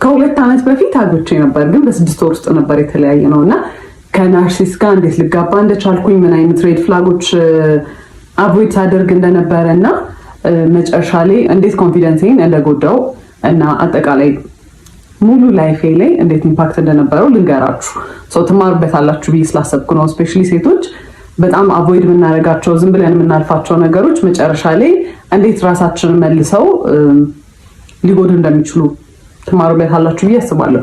ከሁለት ዓመት በፊት አግብቼ ነበር፣ ግን በ6 ወር ውስጥ ነበር የተለያየ ነው እና ከናርሲስ ጋር እንዴት ልጋባ እንደቻልኩኝ ምን አይነት ሬድ ፍላጎች አቮይድ ሳደርግ እንደነበረ እና መጨረሻ ላይ እንዴት ኮንፊደንሴን እንደጎዳው እና አጠቃላይ ሙሉ ላይፌ ላይ እንዴት ኢምፓክት እንደነበረው ልንገራችሁ። ሰው ትማሩበታላችሁ ብዬ ስላሰብኩ ነው። ስፔሻሊ ሴቶች በጣም አቮይድ የምናደርጋቸው ዝም ብለን የምናልፋቸው ነገሮች መጨረሻ ላይ እንዴት ራሳችንን መልሰው ሊጎዱ እንደሚችሉ ትማሩበታላችሁ ብዬ አስባለሁ።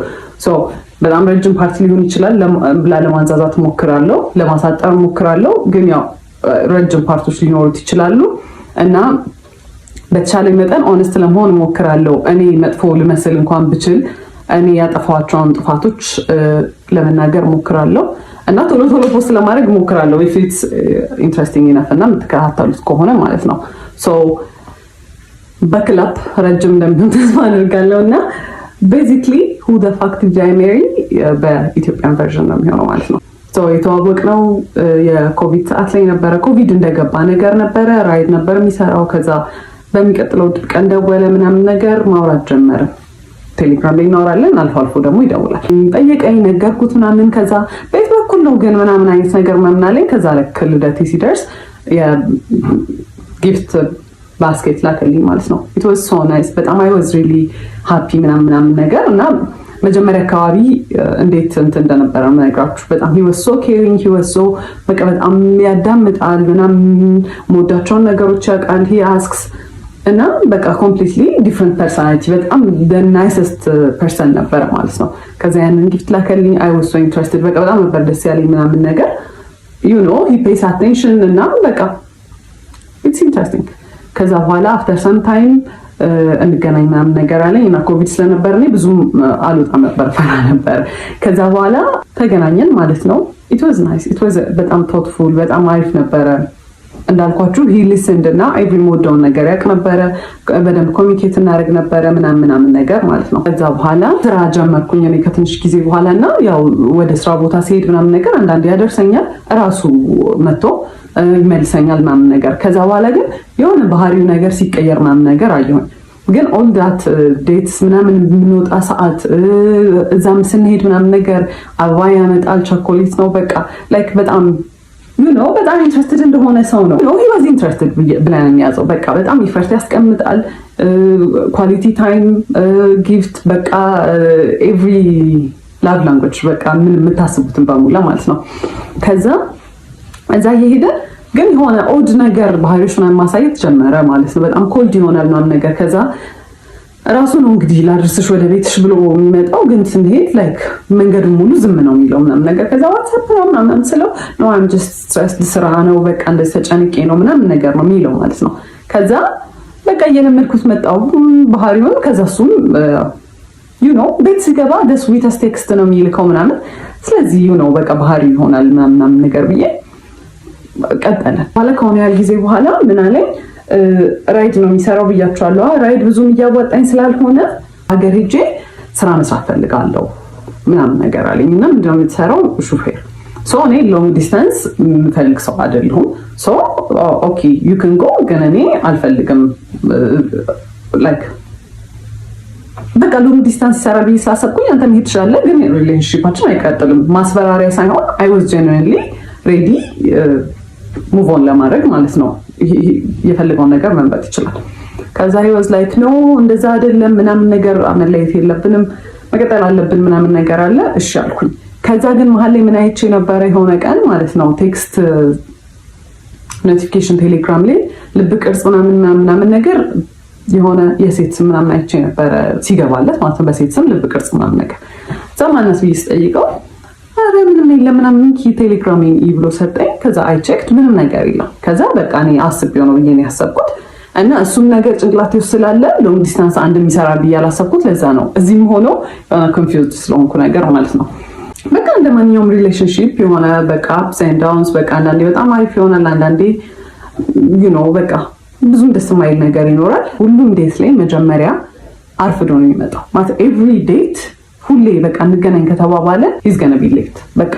በጣም ረጅም ፓርቲ ሊሆን ይችላል። ለማንዛዛት ሞክራለሁ፣ ለማሳጠር ሞክራለሁ፣ ግን ያው ረጅም ፓርቶች ሊኖሩት ይችላሉ እና በተቻለ መጠን ኦነስት ለመሆን ሞክራለሁ። እኔ መጥፎ ልመስል እንኳን ብችል እኔ ያጠፋቸውን ጥፋቶች ለመናገር ሞክራለሁ እና ቶሎ ቶሎ ፖስት ለማድረግ ሞክራለሁ if it's interesting enough እና የምትከታተሉት ከሆነ ማለት ነው። በክላፕ ረጅም እንደሚሆን ተስፋ አድርጋለሁ እና basically who the fuck did I marry በኢትዮጵያን ቨርዥን ነው የሚሆነው ማለት ነው። የተዋወቅነው የኮቪድ ሰዓት ላይ ነበረ። ኮቪድ እንደገባ ነገር ነበረ። ራይድ ነበር የሚሰራው። ከዛ በሚቀጥለው ቀን ደወለ ምናምን ነገር ማውራት ጀመረ። ቴሌግራም ላይ እናወራለን፣ አልፎ አልፎ ደግሞ ይደውላል። ጠየቀኝ፣ ነገርኩት ምናምን። ከዛ ቤት በኩል ነው ግን ምናምን አይነት ነገር ምናምን አለኝ። ከዛ ልክ ልደቴ ሲደርስ የጊፍት ባስኬት ላከልኝ ማለት ነው። it was so nice በጣም I was really happy ምናምን ነገር እና መጀመሪያ አካባቢ እንዴት እንትን እንደነበረ ነግራችሁ በጣም he was so caring, he was so በቃ በጣም ያዳምጣል ምናምን ሞዳቸውን ነገሮች ያውቃል። he asks እና በቃ completely different personality በጣም the nicest person ነበር ማለት ነው። ከዛ ያንን ጊፍት ላከልኝ I was so interested በቃ በጣም ነበር ደስ ያለኝ ምናምን ነገር you know he pays attention እና በቃ it's interesting። ከዛ በኋላ after some time እንገናኝ ምናምን ነገር አለኝ እና ኮቪድ ስለነበር እኔ ብዙም አልወጣም ነበር፣ ፈራ ነበር። ከዛ በኋላ ተገናኘን ማለት ነው። it was nice, it was በጣም thoughtful በጣም አሪፍ ነበረ። እንዳልኳችሁ he listened እና every ሞደውን ነገር ያውቅ ነበረ። በደንብ ኮሚኒኬት እናደርግ ነበረ ምናምን ነገር ማለት ነው። ከዛ በኋላ ስራ ጀመርኩኝ እኔ ከትንሽ ጊዜ በኋላ እና ያው ወደ ስራ ቦታ ሲሄድ ምናምን ነገር አንዳንዴ ያደርሰኛል፣ እራሱ መጥቶ ይመልሰኛል ምናምን ነገር። ከዛ በኋላ ግን የሆነ ባህሪው ነገር ሲቀየር ምናምን ነገር አየሁኝ። ግን ኦል ዳት ዴትስ ምናምን የምንወጣ ሰዓት እዛም ስንሄድ ምናምን ነገር አበባ ያመጣል፣ ቸኮሌት ነው በቃ ላይክ በጣም በጣም ኢንትረስትድ እንደሆነ ሰው ነው። he was interested ብለን የሚያዘው በቃ በጣም ኢፈርት ያስቀምጣል። ኳሊቲ ታይም ጊፍት በቃ ኤቭሪ ላቭ ላንጉዌጅ በቃ ምን የምታስቡትን በሙላ ማለት ነው። ከዛ እዛ እየሄደ ግን የሆነ ኦድ ነገር ባህሪዎች ምናምን ማሳየት ጀመረ ማለት ነው። በጣም ኮልድ ይሆናል ምናምን ነገር። ከዛ ራሱ ነው እንግዲህ ላድርስሽ ወደ ቤትሽ ብሎ የሚመጣው፣ ግን ስንሄድ ላይክ መንገዱን ሙሉ ዝም ነው የሚለው ምናምን ነገር። ከዛ ዋትስአፕ ነው ምናምን ስለው ነው I'm just stressed ስራ ነው በቃ እንደዚህ ተጨንቄ ነው ምናምን ነገር ነው የሚለው ማለት ነው። ከዛ በቃ እየለመድኩት መጣው ባህሪውን። ከዛ እሱም ቤት ሲገባ the sweetest text ነው የሚልከው ምናምን። ስለዚህ በቃ ባህሪው ይሆናል ምናምን ነገር ብዬ ቀጠለ። በኋላ ከሆነ ያህል ጊዜ በኋላ ምን አለኝ፣ ራይድ ነው የሚሰራው ብያቸዋለሁ። ራይድ ብዙም እያዋጣኝ ስላልሆነ ሀገር ሄጄ ስራ መስራት ፈልጋለሁ ምናምን ነገር አለኝ። እና ምንድነው የምትሰራው? ሹፌር። እኔ ሎንግ ዲስታንስ የምፈልግ ሰው አይደለሁም። ኦኬ ዩ ካን ጎ፣ ግን እኔ አልፈልግም ላይክ በቃ ሎንግ ዲስታንስ ይሰራል ብዬ ስላሰብኩኝ አንተ መሄድ ትችላለህ፣ ግን ሪሌሽንሺፓችን አይቀጥልም። ማስፈራሪያ ሳይሆን I was genuinely ready ሙቭ ኦን ለማድረግ ማለት ነው። የፈለገውን ነገር መምረጥ ይችላል። ከዛ he was like no እንደዛ አይደለም ምናምን ነገር መለየት የለብንም መቀጠል አለብን ምናምን ነገር አለ። እሺ አልኩኝ። ከዛ ግን መሀል ላይ ምን አይቼ ነበረ የሆነ ቀን ማለት ነው ቴክስት ኖቲፊኬሽን ቴሌግራም ላይ ልብ ቅርጽ ምናምን ነገር የሆነ የሴት ስም ምናምን አይቼ ነበረ ሲገባለት ማለት ነው። በሴት ስም ልብ ቅርጽ ምናምን ነገር ዘማናስ ብዬ ስጠይቀው አረ ምንም የለም ምናምን ቴሌግራሜን ብሎ ሰጠኝ። ከዛ አይ ቼክድ ምንም ነገር የለም። ከዛ በቃ እኔ አስቤው ነው ብዬ ነው ያሰብኩት እና እሱም ነገር ጭንቅላቴ ውስጥ ስላለ ሎንግ ዲስታንስ አንድ የሚሰራ ብዬ አላሰብኩት። ለዛ ነው እዚህም ሆኖ ኮንፊውዝድ ስለሆንኩ ነገር ማለት ነው። በቃ እንደማንኛውም ሪሌሽንሺፕ የሆነ በቃ አፕስ ኤንድ ዳውንስ በቃ አንዳንዴ በጣም አሪፍ ይሆናል፣ አንዳንዴ በቃ ብዙም ደስ የማይል ነገር ይኖራል። ሁሉም ዴት ላይ መጀመሪያ አርፍዶ ነው የሚመጣው ማለት ኤቭሪ ዴት ሁሌ በቃ እንገናኝ ከተባባለ he's gonna be late። በቃ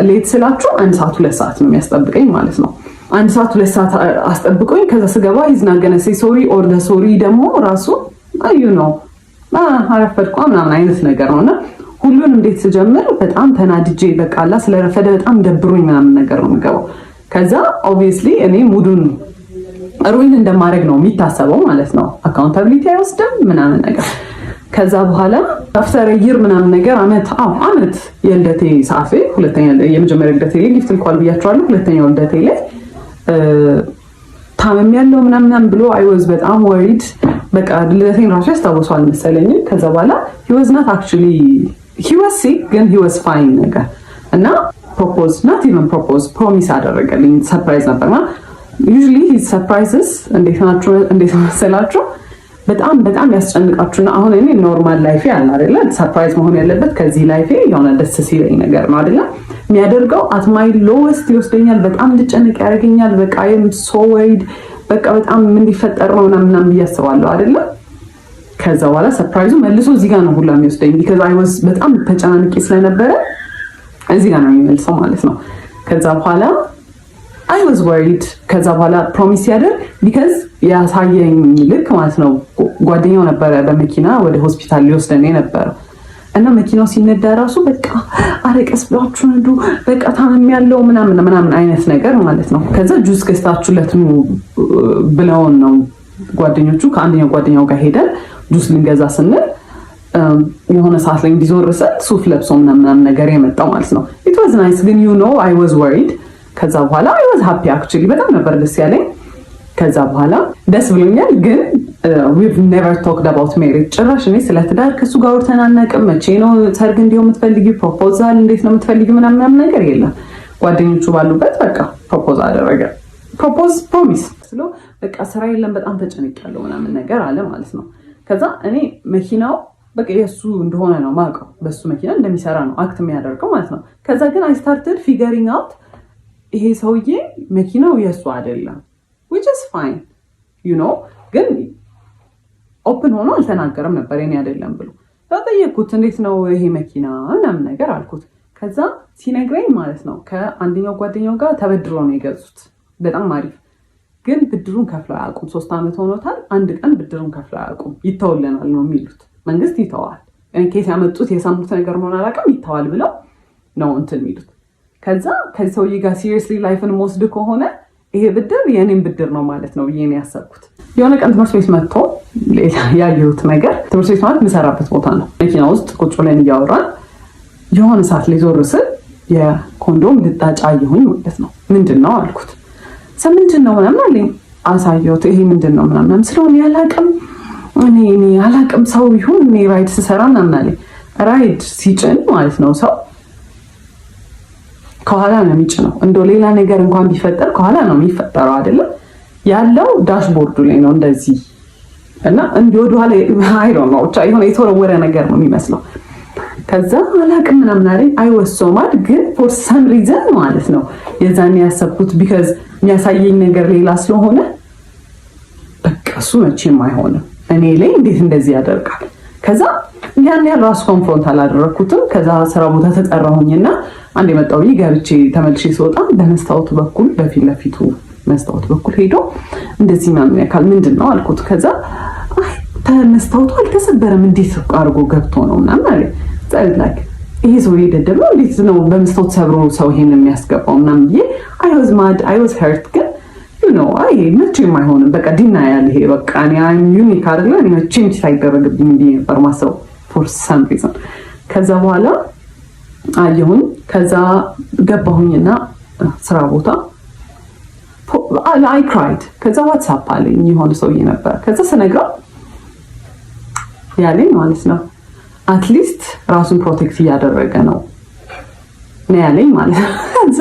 ሌት ስላችሁ 1 ሰዓት 2 ሰዓት ነው የሚያስጠብቀኝ ማለት ነው። 1 ሰዓት 2 ሰዓት አስጠብቆኝ ከዛ ስገባ he's not gonna say sorry or the sorry ደግሞ ራሱ አረፈድኩ ምናምን አይነት ነገር ነውና ሁሉን እንዴት ስጀምር በጣም ተናድጄ በቃ አላ ስለረፈደ በጣም ደብሮኝ ምናምን ነገር ነው የምገባው። ከዛ ኦብቪየስሊ እኔ ሙዱን ሩይን እንደማድረግ ነው የሚታሰበው ማለት ነው። አካውንታቢሊቲ አይወስድም ምናምን ነገር። ከዛ በኋላ አፍተር ይር ምናምን ነገር አመት የልደቴ ሰዓት ላይ ሁለተኛ የመጀመሪያ ልደቴ ላይ ጊፍት ልኳል ብያቸዋለሁ። ሁለተኛው ልደቴ ላይ ታመም ያለው ምናምን ብሎ አይ ዋዝ በጣም ወሪድ። በቃ ልደቴን ራሱ ያስታውሰዋል መሰለኝ። ከዛ በኋላ he was not actually he was sick ግን he was fine ነገር እና ፕሮፖዝ not even ፕሮፖዝ ፕሮሚስ አደረገልኝ። ሰርፕራይዝ ነበርና usually his surprises እንዴት መሰላችሁ በጣም በጣም ያስጨንቃችሁና አሁን እኔ ኖርማል ላይፌ አለ አይደለ ሰርፕራይዝ መሆን ያለበት ከዚህ ላይፌ የሆነ ደስ ሲለኝ ነገር ነው አይደለ የሚያደርገው at my lowest ይወስደኛል። በጣም እንድጨነቅ ያደርገኛል። በቃ I am so worried በቃ በጣም ምን ሊፈጠር ነው ምናምን እያስባለሁ አይደለ። ከዛ በኋላ ሰርፕራይዙ መልሶ እዚህ ጋር ነው ሁላ የሚወስደኝ because I was በጣም ተጨናንቄ ስለነበረ እዚህ ጋር ነው የሚመልሰው ማለት ነው። ከዛ በኋላ I was worried ከዛ በኋላ ፕሮሚስ ያደርግ because ያሳየኝ ልክ ማለት ነው ጓደኛው ነበረ በመኪና ወደ ሆስፒታል ሊወስደኝ ነበር እና መኪናው ሲነዳ ራሱ በቃ አረቀስ ብላችሁ ነዱ በቃ ታመም ያለው ምናምን አይነት ነገር ማለት ነው። ከዛ ጁስ ገዝታችሁለት ነው ብለውን ነው ጓደኞቹ ከአንደኛው ጓደኛው ጋር ሄደን ጁስ ልንገዛ ስንል የሆነ ሰዓት ላይ እንዲዞር ስል ሱፍ ለብሶ ምናምን ነገር የመጣው ማለት ነው። it was nice ግን you know I was worried ከዛ በኋላ I was happy actually በጣም ነበር ደስ ያለኝ። ከዛ በኋላ ደስ ብሎኛል ግን we've never talked about marriage ጭራሽ እኔ ስለ ትዳር ከሱ ጋር ተናነቅም። መቼ ነው ሰርግ እንዲሁ የምትፈልጊው ፕሮፖዛል እንዴት ነው የምትፈልጊው ምናምን ነገር የለም። ጓደኞቹ ባሉበት በቃ ፕሮፖዝ አደረገ። ፕሮሚስ ስለ በቃ ስራ የለም በጣም ተጨንቄያለሁ ምናምን ነገር አለ ማለት ነው። ከዛ እኔ መኪናው በቃ የሱ እንደሆነ ነው ማውቀው በሱ መኪና እንደሚሰራ ነው አክት የሚያደርገው ማለት ነው። ከዛ ግን I started figuring out ይሄ ሰውዬ መኪናው የሱ አይደለም which is fine you know ግን ኦፕን ሆኖ አልተናገረም ነበር የኔ አይደለም ብሎ ተጠየቅኩት። እንዴት ነው ይሄ መኪና ምናምን ነገር አልኩት። ከዛ ሲነግረኝ ማለት ነው ከአንደኛው ጓደኛው ጋር ተበድሮ ነው የገዙት በጣም አሪፍ ግን ብድሩን ከፍለው አያውቁም። 3 ዓመት ሆኖታል። አንድ ቀን ብድሩን ከፍለው አያውቁም። ይተውልናል ነው የሚሉት። መንግስት ይተዋል ኬስ ያመጡት የሰሙት ነገር ነው አላውቅም ይተዋል ብለው ነው እንትን የሚሉት። ከዛ ከዚህ ሰውዬ ጋር ሲሪየስሊ ላይፍን ወስድ ከሆነ ይሄ ብድር የኔን ብድር ነው ማለት ነው ብዬ ነው ያሰብኩት። የሆነ ቀን ትምህርት ቤት መጥቶ ያየሁት ነገር ትምህርት ቤት ማለት የምሰራበት ቦታ ነው። መኪና ውስጥ ቁጭ ብለን እያወራን የሆነ ሰዓት ላይ ዞር ስል የኮንዶም ልጣጭ አየሁኝ ማለት ነው። ምንድን ነው አልኩት። ምንድን ነው ምናምን አለኝ። አሳየሁት። ይሄ ምንድን ነው ምናምን ስለሆነ ያላቅም እኔ አላቅም ሰው ይሁን እኔ ራይድ ስሰራ ምናምን አለኝ። ራይድ ሲጭን ማለት ነው ሰው ከኋላ ነው የሚጭነው። እንደው ሌላ ነገር እንኳን ቢፈጠር ከኋላ ነው የሚፈጠረው አይደለም ያለው ዳሽቦርዱ ላይ ነው እንደዚህ እና እንዲህ ወደ ኋላ አይ ዶንት ኖ ብቻ የሆነ የተወረወረ ነገር ነው የሚመስለው። ከዛ አላቅም ምናምን አለኝ። አይ ዋስ ሶ ማድ ግን ፎር ሰም ሪዝን ማለት ነው የዛኔ ያሰብኩት ቢካዝ የሚያሳየኝ ነገር ሌላ ስለሆነ በቃ እሱ መቼም አይሆንም እኔ ላይ እንዴት እንደዚህ ያደርጋል። ከዛ ያን ያህል ራሱ ኮንፍሮንት አላደረኩትም። ከዛ ስራ ቦታ ተጠራሁኝና አንድ የመጣው ገብቼ ተመልሼ ስወጣ በመስታወቱ በኩል በፊት ለፊቱ መስታወቱ በኩል ሄዶ እንደዚህ ምናምን ያካል ምንድን ነው አልኩት። ከዛ አይ መስታወቱ አልተሰበረም እንዴት አድርጎ ገብቶ ነው ምናምን አለ። ጻይት ላይክ ይሄ ሰው ይደደብ ነው እንዴት ነው በመስታወት ሰብሮ ሰው ይሄን የሚያስገባው ምናምን ብዬ I was mad I was hurt ግን you know አይ መቼም አይሆንም በቃ ዲና ያለ ይሄ በቃ እኔ ዩኒክ አይደለ እኔ መቼም ሳይደረግብኝ ብዬ ነበር ማሰብ for some reason። ከዛ በኋላ አየሁኝ። ከዛ ገባሁኝና ስራ ቦታ I cried። ከዛ ዋትስአፕ አለኝ የሆነ ሰውዬ ነበር። ከዛ ስነግረው ያለኝ ማለት ነው አትሊስት ራሱን ፕሮቴክት እያደረገ ነው ያለኝ ማለት ነው። ከዛ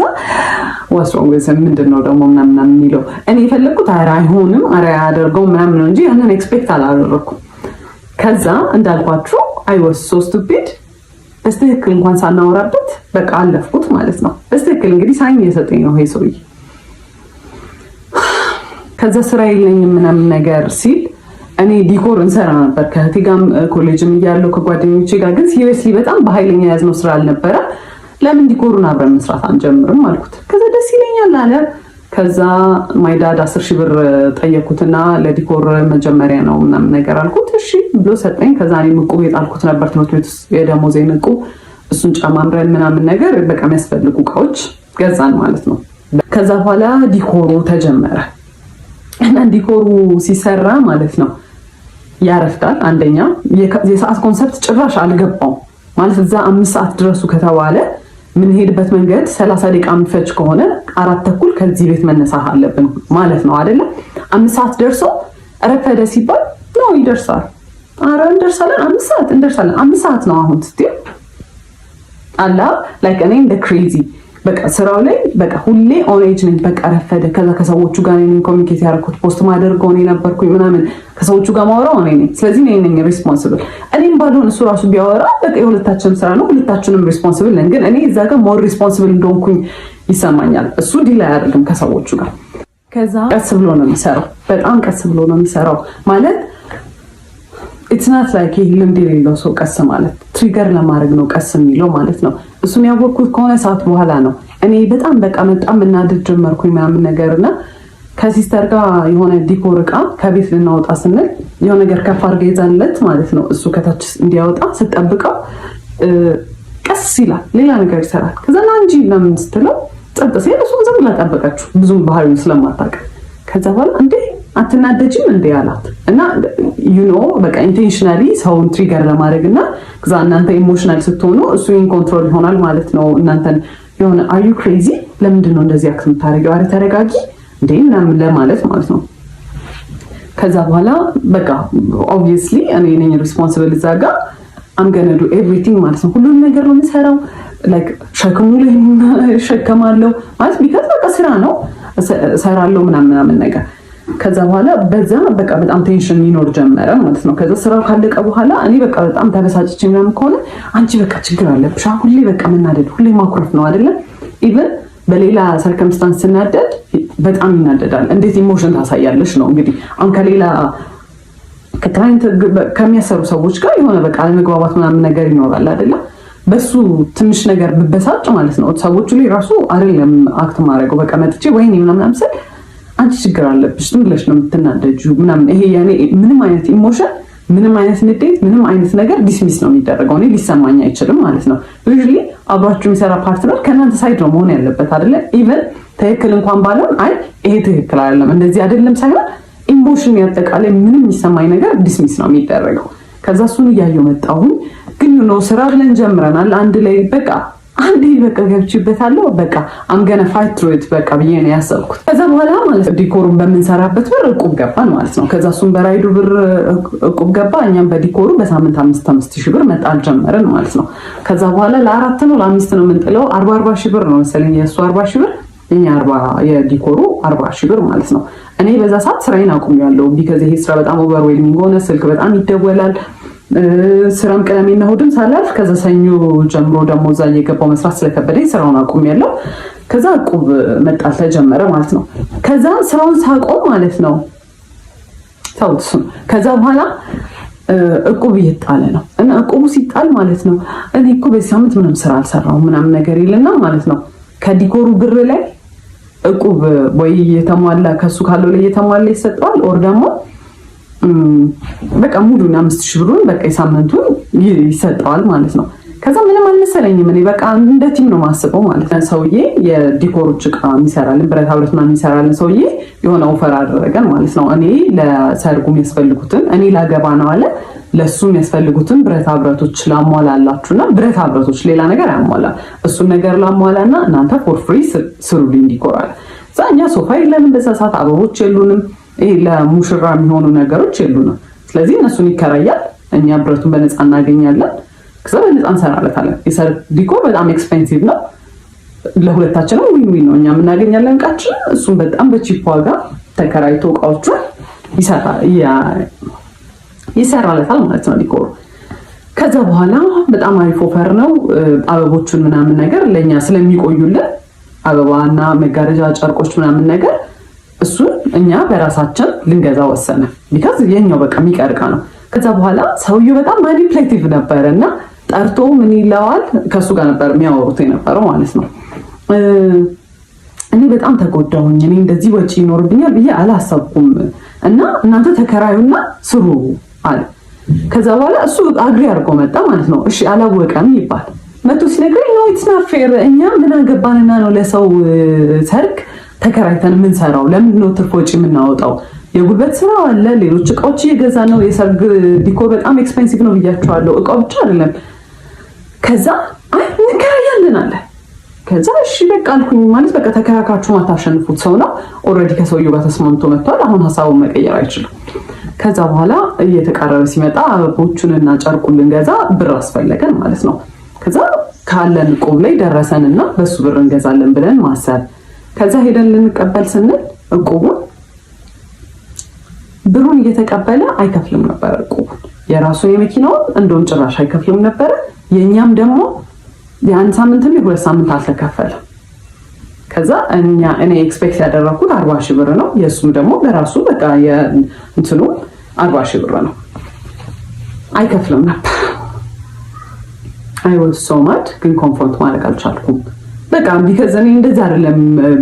what's wrong with him ምንድነው ደግሞ ምናምን የሚለው እኔ የፈለኩት አይሆንም አያደርገው ምናምን ነው እንጂ ያንን ኤክስፔክት አላደረኩም። ከዛ እንዳልኳችሁ I was so stupid በስትክክል እንኳን ሳናወራበት በቃ አለፍኩት ማለት ነው። በስትክክል እንግዲህ ሳይን የሰጠኝ ነው ይሄ ሰውዬ። ከዛ ስራ የለኝም ምናምን ነገር ሲል እኔ ዲኮር እንሰራ ነበር ከእህቴ ጋር ኮሌጅም እያለሁ ከጓደኞቼ ጋር ግን ሲሪየስሊ በጣም በኃይለኛ ያዝነው ስራ አልነበረ። ለምን ዲኮሩን አብረን መስራት አንጀምርም አልኩት። ከዛ ደስ ይለኛል አለ። ከዛ ማይዳድ 10,000 ብር ጠየኩትና ለዲኮር መጀመሪያ ነው ምናምን ነገር አልኩት። እሺ ብሎ ሰጠኝ። ከዛ እኔም ዕቁብ የጣልኩት ነበር ትምህርት ቤት ውስጥ የደሞዜን ዕቁብ፣ እሱን ጨማምረን ምናምን ነገር በቃ የሚያስፈልጉ እቃዎች ገዛን ማለት ነው። ከዛ በኋላ ዲኮሩ ተጀመረ እና ዲኮሩ ሲሰራ ማለት ነው ያረፍዳል። አንደኛ የሰዓት ኮንሰፕት ጭራሽ አልገባው ማለት እዛ 5 ሰዓት ድረሱ ከተባለ የምንሄድበት መንገድ 30 ደቂቃ የሚፈጅ ከሆነ 4:30 ከዚህ ቤት መነሳት አለብን ማለት ነው አይደለ? 5 ሰዓት ደርሶ ረፈደ ሲባል ነው ይደርሳል። አረ እንደርሳለን፣ 5 ሰዓት እንደርሳለን። 5 ሰዓት ነው አሁን ስትይ አላ ላይክ እኔ እንደ ክሬዚ በቃ ስራው ላይ በቃ ሁሌ ኦን ኤጅ ነኝ። በቃ ረፈደ። ከዛ ከሰዎቹ ጋር እኔ ኮሚኒኬት ያደረኩት ፖስት ማደርገው እኔ ነበርኩኝ ምናምን ከሰዎቹ ጋር ማወራው እኔ ነኝ። ስለዚህ እኔ ነኝ ሪስፖንሲብል። እኔም ባልሆን እሱ ራሱ ቢያወራ በቃ የሁለታችንም ስራ ነው፣ ሁለታችንም ሪስፖንሲብል ነን። ግን እኔ እዛ ጋር ሞር ሪስፖንሲብል እንደሆንኩኝ ይሰማኛል። እሱ ዲል አያደርግም ከሰዎቹ ጋር። ከዛ ቀስ ብሎ ነው የሚሰራው፣ በጣም ቀስ ብሎ ነው የሚሰራው ማለት ኢትስ ናት ላይክ ይሄ ልምድ የሌለው ሰው ቀስ ማለት ትሪገር ለማድረግ ነው ቀስ የሚለው ማለት ነው። እሱን ያወቅኩት ከሆነ ሰዓት በኋላ ነው። እኔ በጣም በቃ በጣም እናድድ ጀመርኩኝ ምናምን ነገርና ከሲስተር ጋር የሆነ ዲኮር እቃ ከቤት ልናወጣ ስንል የሆነ ነገር ከፍ አድርጋ ይዛለት ማለት ነው። እሱ ከታች እንዲያወጣ ስጠብቀው ቀስ ይላል፣ ሌላ ነገር ይሰራል። ከዛ ና እንጂ ለምን ስትለው ጸጥ ሲል እሱ ዝም ብላ ጠበቀችው፣ ብዙም ባህሪውን ስለማታውቅ። ከዛ በኋላ እንዴ አትናደጂም እንዴ አላት እና በቃ ኢንቴንሽናሊ ሰውን ትሪገር ለማድረግ እና ከዛ እናንተ ኢሞሽናል ስትሆኑ እሱ ኢንኮንትሮል ይሆናል ማለት ነው። እናንተን የሆነ አር ዩ ክሬዚ ለምንድን ነው እንደዚህ አክት የምታደርጊው? አረ ተረጋጊ እንዴ ምናምን ለማለት ማለት ነው። ከዛ በኋላ በቃ ኦብቪየስሊ እኔ ነኝ ሪስፖንሲብል እዛ ጋር አም ገና ዱ ኤቭሪቲንግ ማለት ነው። ሁሉንም ነገር ነው የምሰራው። ላይክ ሸክሙ ላይ ሸከማለሁ ማለት ቢካዝ በቃ ስራ ነው እሰራለሁ ምናምን ነገር። ከዛ በኋላ በዛ በቃ በጣም ቴንሽን ይኖር ጀመረ ማለት ነው። ከዛ ስራው ካለቀ በኋላ እኔ በቃ በጣም ተበሳጭቼ ምናምን ከሆነ አንቺ በቃ ችግር አለብሽ ሁሌ በቃ መናደድ ሁሌ ማኩረፍ ነው አይደለ? ኢቭን በሌላ ሰርከምስታንስ ስናደድ በጣም ይናደዳል። እንዴት ኢሞሽን ታሳያለሽ ነው እንግዲህ። አሁን ከሌላ ከክላይንት ከሚያሰሩ ሰዎች ጋር የሆነ በቃ አለመግባባት ምናምን ነገር ይኖራል አይደለ? በሱ ትንሽ ነገር ብበሳጭ ማለት ነው ሰዎቹ ላይ ራሱ አይደለም አክት ማድረገው በቃ መጥቼ ወይኔ ምናምን ስል አንቺ ችግር አለብሽ ዝም ብለሽ ነው የምትናደጂው ምናምን። ይሄ ያኔ ምንም አይነት ኢሞሽን ምንም አይነት ንዴት ምንም አይነት ነገር ዲስሚስ ነው የሚደረገው። እኔ ሊሰማኝ አይችልም ማለት ነው። ዩዥሊ አብራችሁ የሚሰራ ፓርትነር ከእናንተ ሳይድ ነው መሆን ያለበት አይደለ? ኢቨን ትክክል እንኳን ባለው አይ ይሄ ትክክል አይደለም እንደዚህ አይደለም ሳይሆን ኢሞሽን ያጠቃላይ ምንም የሚሰማኝ ነገር ዲስሚስ ነው የሚደረገው። ከዛ እሱን እያየሁ መጣሁኝ። ግን ስራ ብለን ጀምረናል አንድ ላይ በቃ አንዴ በቃ ገብቼበታለሁ በቃ አምገነ ፋይት ትሩ ኢት በቃ ብዬ ነው ያሰብኩት። ከዛ በኋላ ማለት ዲኮሩን በምንሰራበት ብር ዕቁብ ገባን ማለት ነው። ከዛ እሱም በራይዱ ብር ዕቁብ ገባ፣ እኛም በዲኮሩ በሳምንት 5,000 ብር መጣል ጀመርን ማለት ነው። ከዛ በኋላ ለ4 ነው ለ5 ነው የምንጥለው 40,000 ብር ነው መሰለኝ የእሱ 40,000 ብር የኛ 40 የዲኮሩ 40,000 ብር ማለት ነው። እኔ በዛ ሰዓት ስራዬን አቁሜያለሁ። ቢካዝ ይሄ ስራ በጣም ኦቨርዌልሚንግ ሆነ። ስልክ በጣም ይደወላል። ስራም ቅዳሜና እሑድም ሳላልፍ ከዛ ሰኞ ጀምሮ ደግሞ እዛ እየገባው መስራት ስለከበደኝ ስራውን አቁሜያለሁ። ከዛ ዕቁብ መጣል ተጀመረ ማለት ነው። ከዛ ስራውን ሳቆም ማለት ነው ታውስ ከዛ በኋላ ዕቁብ እየጣለ ነው እና ዕቁቡ ሲጣል ማለት ነው እኔ እኮ በዚህ ሳምንት ምንም ስራ አልሰራሁም ምናምን ነገር ይልና ማለት ነው ከዲኮሩ ብር ላይ ዕቁብ ወይ የተሟላ ከሱ ካለው ላይ የተሟላ ይሰጠዋል ኦር ደግሞ በቃ ሙሉና 5,000 ብሩን በቃ የሳምንቱን ይሰጠዋል ማለት ነው። ከዛ ምንም አልመሰለኝም። እኔ በቃ እንደ ቲም ነው ማስበው ማለት ነው። ሰውዬ የዲኮሮች ዕቃ የሚሰራልን ብረታ ብረት ምናምን የሚሰራልን ሰውዬ የሆነ ኦፈር አደረገን ማለት ነው። እኔ ለሰርጉ የሚያስፈልጉትን እኔ ላገባ ነው አለ ለሱ የሚያስፈልጉትን ብረታ ብረቶች ላሟላላችሁና ብረታ ብረቶች ሌላ ነገር ያሟላ እሱን ነገር ላሟላና እናንተ ፎር ፍሪ ስሩልኝ ዲኮራል። እዛ እኛ ሶፋ የለንም በዛ ሰዓት አበቦች የሉንም። ይሄ ለሙሽራ የሚሆኑ ነገሮች የሉንም። ስለዚህ እነሱን ይከራያል፣ እኛ ብረቱን በነፃ እናገኛለን። ከዛ በነፃ እንሰራለታለን። የሰርግ ዲኮር በጣም ኤክስፔንሲቭ ነው፣ ለሁለታችንም ዊን ነው። እኛ የምናገኛለን እቃችን፣ እሱም በጣም በቺፕ ዋጋ ተከራይቶ እቃዎቹን ይሰራለታል ማለት ነው ዲኮሩ። ከዛ በኋላ በጣም አሪፍ ኦፈር ነው። አበቦቹን ምናምን ነገር ለእኛ ስለሚቆዩልን አበባና መጋረጃ ጨርቆች ምናምን ነገር እሱን እኛ በራሳችን ልንገዛ ወሰነ። ቢካዝ የኛው በቃ የሚቀርቃ ነው። ከዛ በኋላ ሰውየው በጣም ማኒፕሌቲቭ ነበረ እና ጠርቶ ምን ይለዋል ከሱ ጋር ነበር የሚያወሩት የነበረው ማለት ነው። እኔ በጣም ተጎዳሁኝ። እኔ እንደዚህ ወጪ ይኖርብኛል ብዬ አላሰብኩም እና እናንተ ተከራዩና ስሩ አለ። ከዛ በኋላ እሱ አግሪ አድርጎ መጣ ማለት ነው። እሺ አላወቀም ይባል መቶ ሲነግረኝ ነው ኢትስ ናት ፌር። እኛ ምን አገባንና ነው ለሰው ሰርግ ተከራይተን የምንሰራው? ለምንድን ነው ትርፍ ወጪ የምናወጣው? የጉልበት ስራ አለ፣ ሌሎች እቃዎች እየገዛ ነው። የሰርግ ዲኮር በጣም ኤክስፔንሲቭ ነው ብያቸዋለሁ። እቃው ብቻ አይደለም። ከዛ አይ እንከራያለን አለ። ከዛ እሺ በቃ አልኩኝ። ማለት በቃ ተከራካችሁ ማታሸንፉት ሰው ነው። ኦልሬዲ ከሰውየው ጋር ተስማምቶ መጥቷል። አሁን ሀሳቡን መቀየር አይችልም። ከዛ በኋላ እየተቃረበ ሲመጣ አበቦቹንና ጨርቁን ልንገዛ ብር አስፈለገን ማለት ነው። ከዛ ካለን ቆብ ላይ ደረሰንና በሱ ብር እንገዛለን ብለን ማሰብ። ከዛ ሄደን ልንቀበል ስንል እቁቡን ብሩን እየተቀበለ አይከፍልም ነበር። እቁቡን የራሱን የመኪናውን እንደውም ጭራሽ አይከፍልም ነበር። የኛም ደግሞ የአንድ ሳምንትም የሁለት ሳምንት አልተከፈለም። ከዛ እኔ ኤክስፔክት ያደረኩት 40 ሺህ ብር ነው። የእሱም ደግሞ በራሱ በቃ እንትኑ 40 ሺህ ብር ነው። አይከፍልም ነበር። አይ ዋዝ ሶ ማድ ግን ኮንፍሮንት ማድረግ አልቻልኩም። በቃ ቢከዛ እኔ እንደዛ አይደለም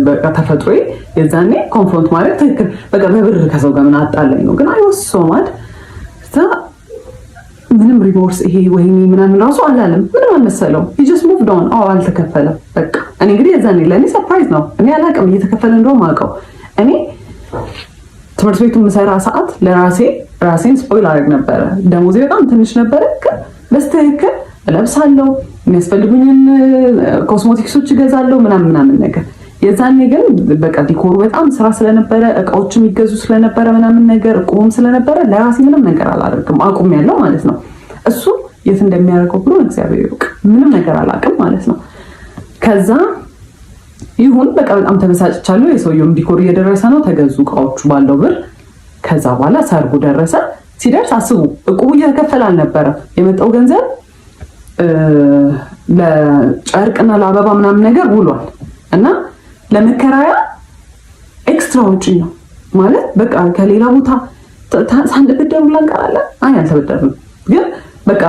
በቃ ተፈጥሮዬ። የዛኔ ኮንፍሮንት ማድረግ ትክክል በቃ በብር ከሰው ጋር ምን አጣላኝ ነው። ግን አይ ዋዝ ሶ ማድ ምንም ሪሞርስ ይሄ ወይኔ ምናምን ራሱ አላለም። ምንም አልመሰለው። he just moved on። አልተከፈለም በቃ። እኔ እንግዲህ የዛኔ ለእኔ ሰርፕራይዝ ነው። እኔ አላውቅም እየተከፈለ እንደውም አውቀው። እኔ ትምህርት ቤቱ የምሰራ ሰዓት ራሴን ስፖይል አደረግ ነበረ። ደሞዜ በጣም ትንሽ ነበረ። ግን በስተክክል እለብሳለሁ፣ የሚያስፈልጉኝን ኮስሞቲክሶች እገዛለሁ ምናምን ነገር። የዛኔ ግን በቃ ዲኮሩ በጣም ስራ ስለነበረ እቃዎች የሚገዙ ስለነበረ ምናምን ነገር ቁም ስለነበረ ለራሴ ምንም ነገር አላደርግም። አቁም ያለው ማለት ነው። እሱ የት እንደሚያደርገው ብሎ እግዚአብሔር ይወቅ። ምንም ነገር አላውቅም ማለት ነው። ከዛ ይሁን በቃ በጣም ተበሳጭቻለሁ። የሰውየውም ዲኮር እየደረሰ ነው። ተገዙ እቃዎቹ ባለው ብር። ከዛ በኋላ ሰርጉ ደረሰ። ሲደርስ አስቡ እቁቡ እየተከፈለ አልነበረ። የመጣው ገንዘብ ለጨርቅና ለአበባ ምናምን ነገር ውሏል እና ለመከራያ ኤክስትራ ወጪ ነው ማለት በቃ ከሌላ ቦታ ሳንበደር ብላ እንቀራለን። አይ አልተበደርንም፣ ግን በቃ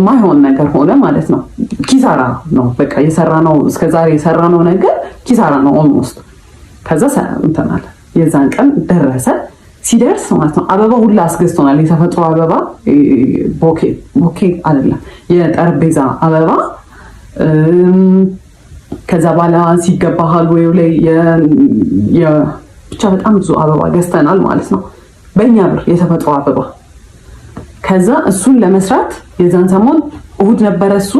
ማይሆን ነገር ሆነ ማለት ነው። ኪሳራ ነው በቃ የሰራነው እስከዛሬ የሰራነው ነገር ኪሳራ ነው ኦልሞስት። ከዛ እንተናል የዛን ቀን ደረሰ። ሲደርስ ማለት ነው አበባ ሁላ አስገዝቶናል። የተፈጥሮ አበባ ቦኬ አይደለም የጠረጴዛ አበባ። ከዛ በኋላ ሲገባ ሃልዌው ላይ ብቻ በጣም ብዙ አበባ ገዝተናል ማለት ነው በእኛ ብር የተፈጥሮ አበባ። ከዛ እሱን ለመስራት የዛን ሰሞን እሁድ ነበረ። እሱ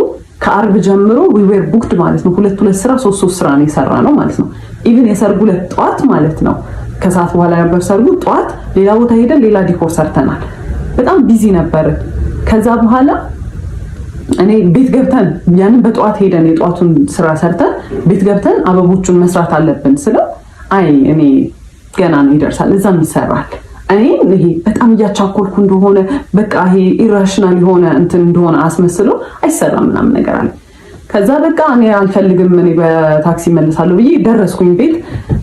ከአርብ ጀምሮ ዊዌር ቡክድ ማለት ነው። ሁለት ስራ ሶስት ስራ ነው የሰራ ነው ማለት ነው። ኢቭን የሰርጉ ዕለት ጠዋት ማለት ነው ከሰዓት በኋላ ነበር ሰርጉ። ጠዋት ሌላ ቦታ ሄደን ሌላ ዲኮር ሰርተናል። በጣም ቢዚ ነበር። ከዛ በኋላ እኔ ቤት ገብተን ያንን በጠዋት ሄደን የጠዋቱን ስራ ሰርተን ቤት ገብተን አበቦቹን መስራት አለብን ስለው አይ እኔ ገና ነው ይደርሳል፣ እዛም ይሰራል። እኔ ይሄ በጣም እያቻኮልኩ እንደሆነ በቃ ይሄ ኢራሽናል የሆነ እንትን እንደሆነ አስመስሎ አይሰራም ምናምን ነገር አለ። ከዛ በቃ እኔ አልፈልግም እኔ በታክሲ መልሳለሁ ብዬ ደረስኩኝ ቤት።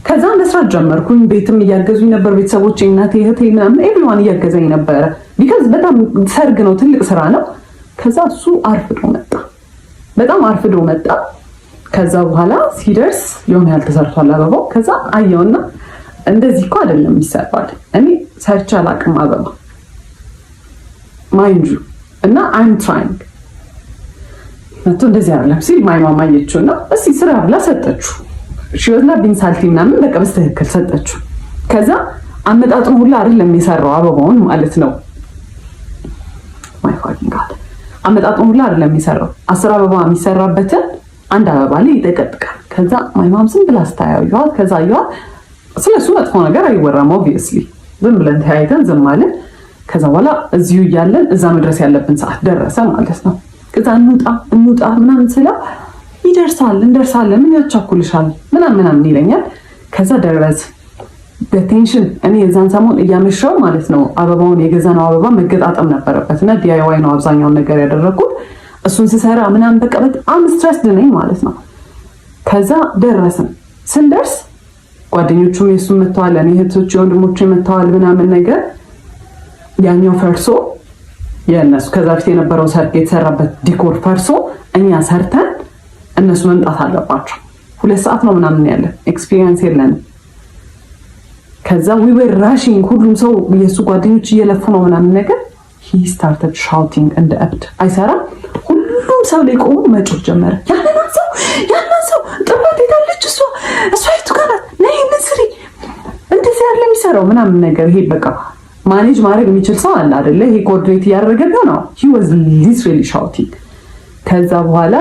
ከዛ መስራት ጀመርኩኝ። ቤትም እያገዙኝ ነበር ቤተሰቦቼ፣ እናቴ፣ እህቴ ምናምን ኤቭሪዋን እያገዘኝ ነበረ። ቢካዝ በጣም ሰርግ ነው፣ ትልቅ ስራ ነው። ከዛ እሱ አርፍዶ መጣ፣ በጣም አርፍዶ መጣ። ከዛ በኋላ ሲደርስ የሆነ ያህል ተሰርቷል አበባው። ከዛ አየውና እንደዚህ እኮ አይደለም ይሰራል። እኔ ሰርቼ አላውቅም አበባ ማይንድ ዩ እና አይም ትራይንግ መቶ እንደዚህ አይደለም ሲል ማይማማ አየችውና እስቲ ስራ ብላ ሰጠችው። ሽወዝና ቢንሳልቲ ምናምን በቃ በስተክክል ሰጠችው። ከዛ አመጣጡን ሁላ አይደለም የሰራው አበባውን ማለት ነው። ማይ ፋኪንግ ጋድ አመጣጡን ሁላ አይደለም የሰራው። 10 አበባ የሚሰራበትን አንድ አበባ ላይ ይጠቀጥቃል። ከዛ ማይማም ዝም ብላ ስታየው ይዋል። ከዛ ይዋል ስለሱ መጥፎ ነገር አይወራም። ኦብቪየስሊ ዝም ብለን ተያይተን ዝም ማለት። ከዛ በኋላ እዚሁ እያለን እዛ መድረስ ያለብን ሰዓት ደረሰ ማለት ነው። ከዛ እንውጣ ምናምን ስለው ይደርሳል እንደርሳለን ምን ያቻኩልሻል ምናምን ይለኛል። ከዛ ደረስ በቴንሽን እኔ የዛን ሰሞን እያመሻው ማለት ነው አበባውን የገዛነው አበባ መገጣጠም ነበረበት እና ዲአይዋይ ነው አብዛኛውን ነገር ያደረኩት። እሱን ስሰራ ምናምን በቃ በጣም ስትረስድ ነኝ ማለት ነው። ከዛ ደረስን። ስንደርስ ጓደኞቹም የሱም መተዋል፣ እኔ እህቶቼ ወንድሞቼ መተዋል ምናምን ነገር። ያኛው ፈርሶ የእነሱ ከዛ በፊት የነበረው ሰርግ የተሰራበት ዲኮር ፈርሶ እኛ ሰርተን እነሱ መምጣት አለባቸው። 2 ሰዓት ነው ምናምን ያለን ኤክስፒሪየንስ የለንም። ከዛ we were rushing ሁሉም ሰው የሱ ጓደኞች እየለፉ ነው ምናምን ነገር he started shouting እንደ እብድ አይሰራም። ሁሉም ሰው ላይ ቆሞ መጮህ ጀመረ። ያንን ሰው ጥራት ሄዳለች እሷ የቱ ጋር ናት ነይ እንስሪ እንደዚህ ያለ የሚሰራው ምናምን ነገር ይሄ በቃ ማኔጅ ማድረግ የሚችል ሰው አለ አይደለ? ይሄ ኮኦርዲኔት እያደረገ ነው። he was literally shouting። ከዛ በኋላ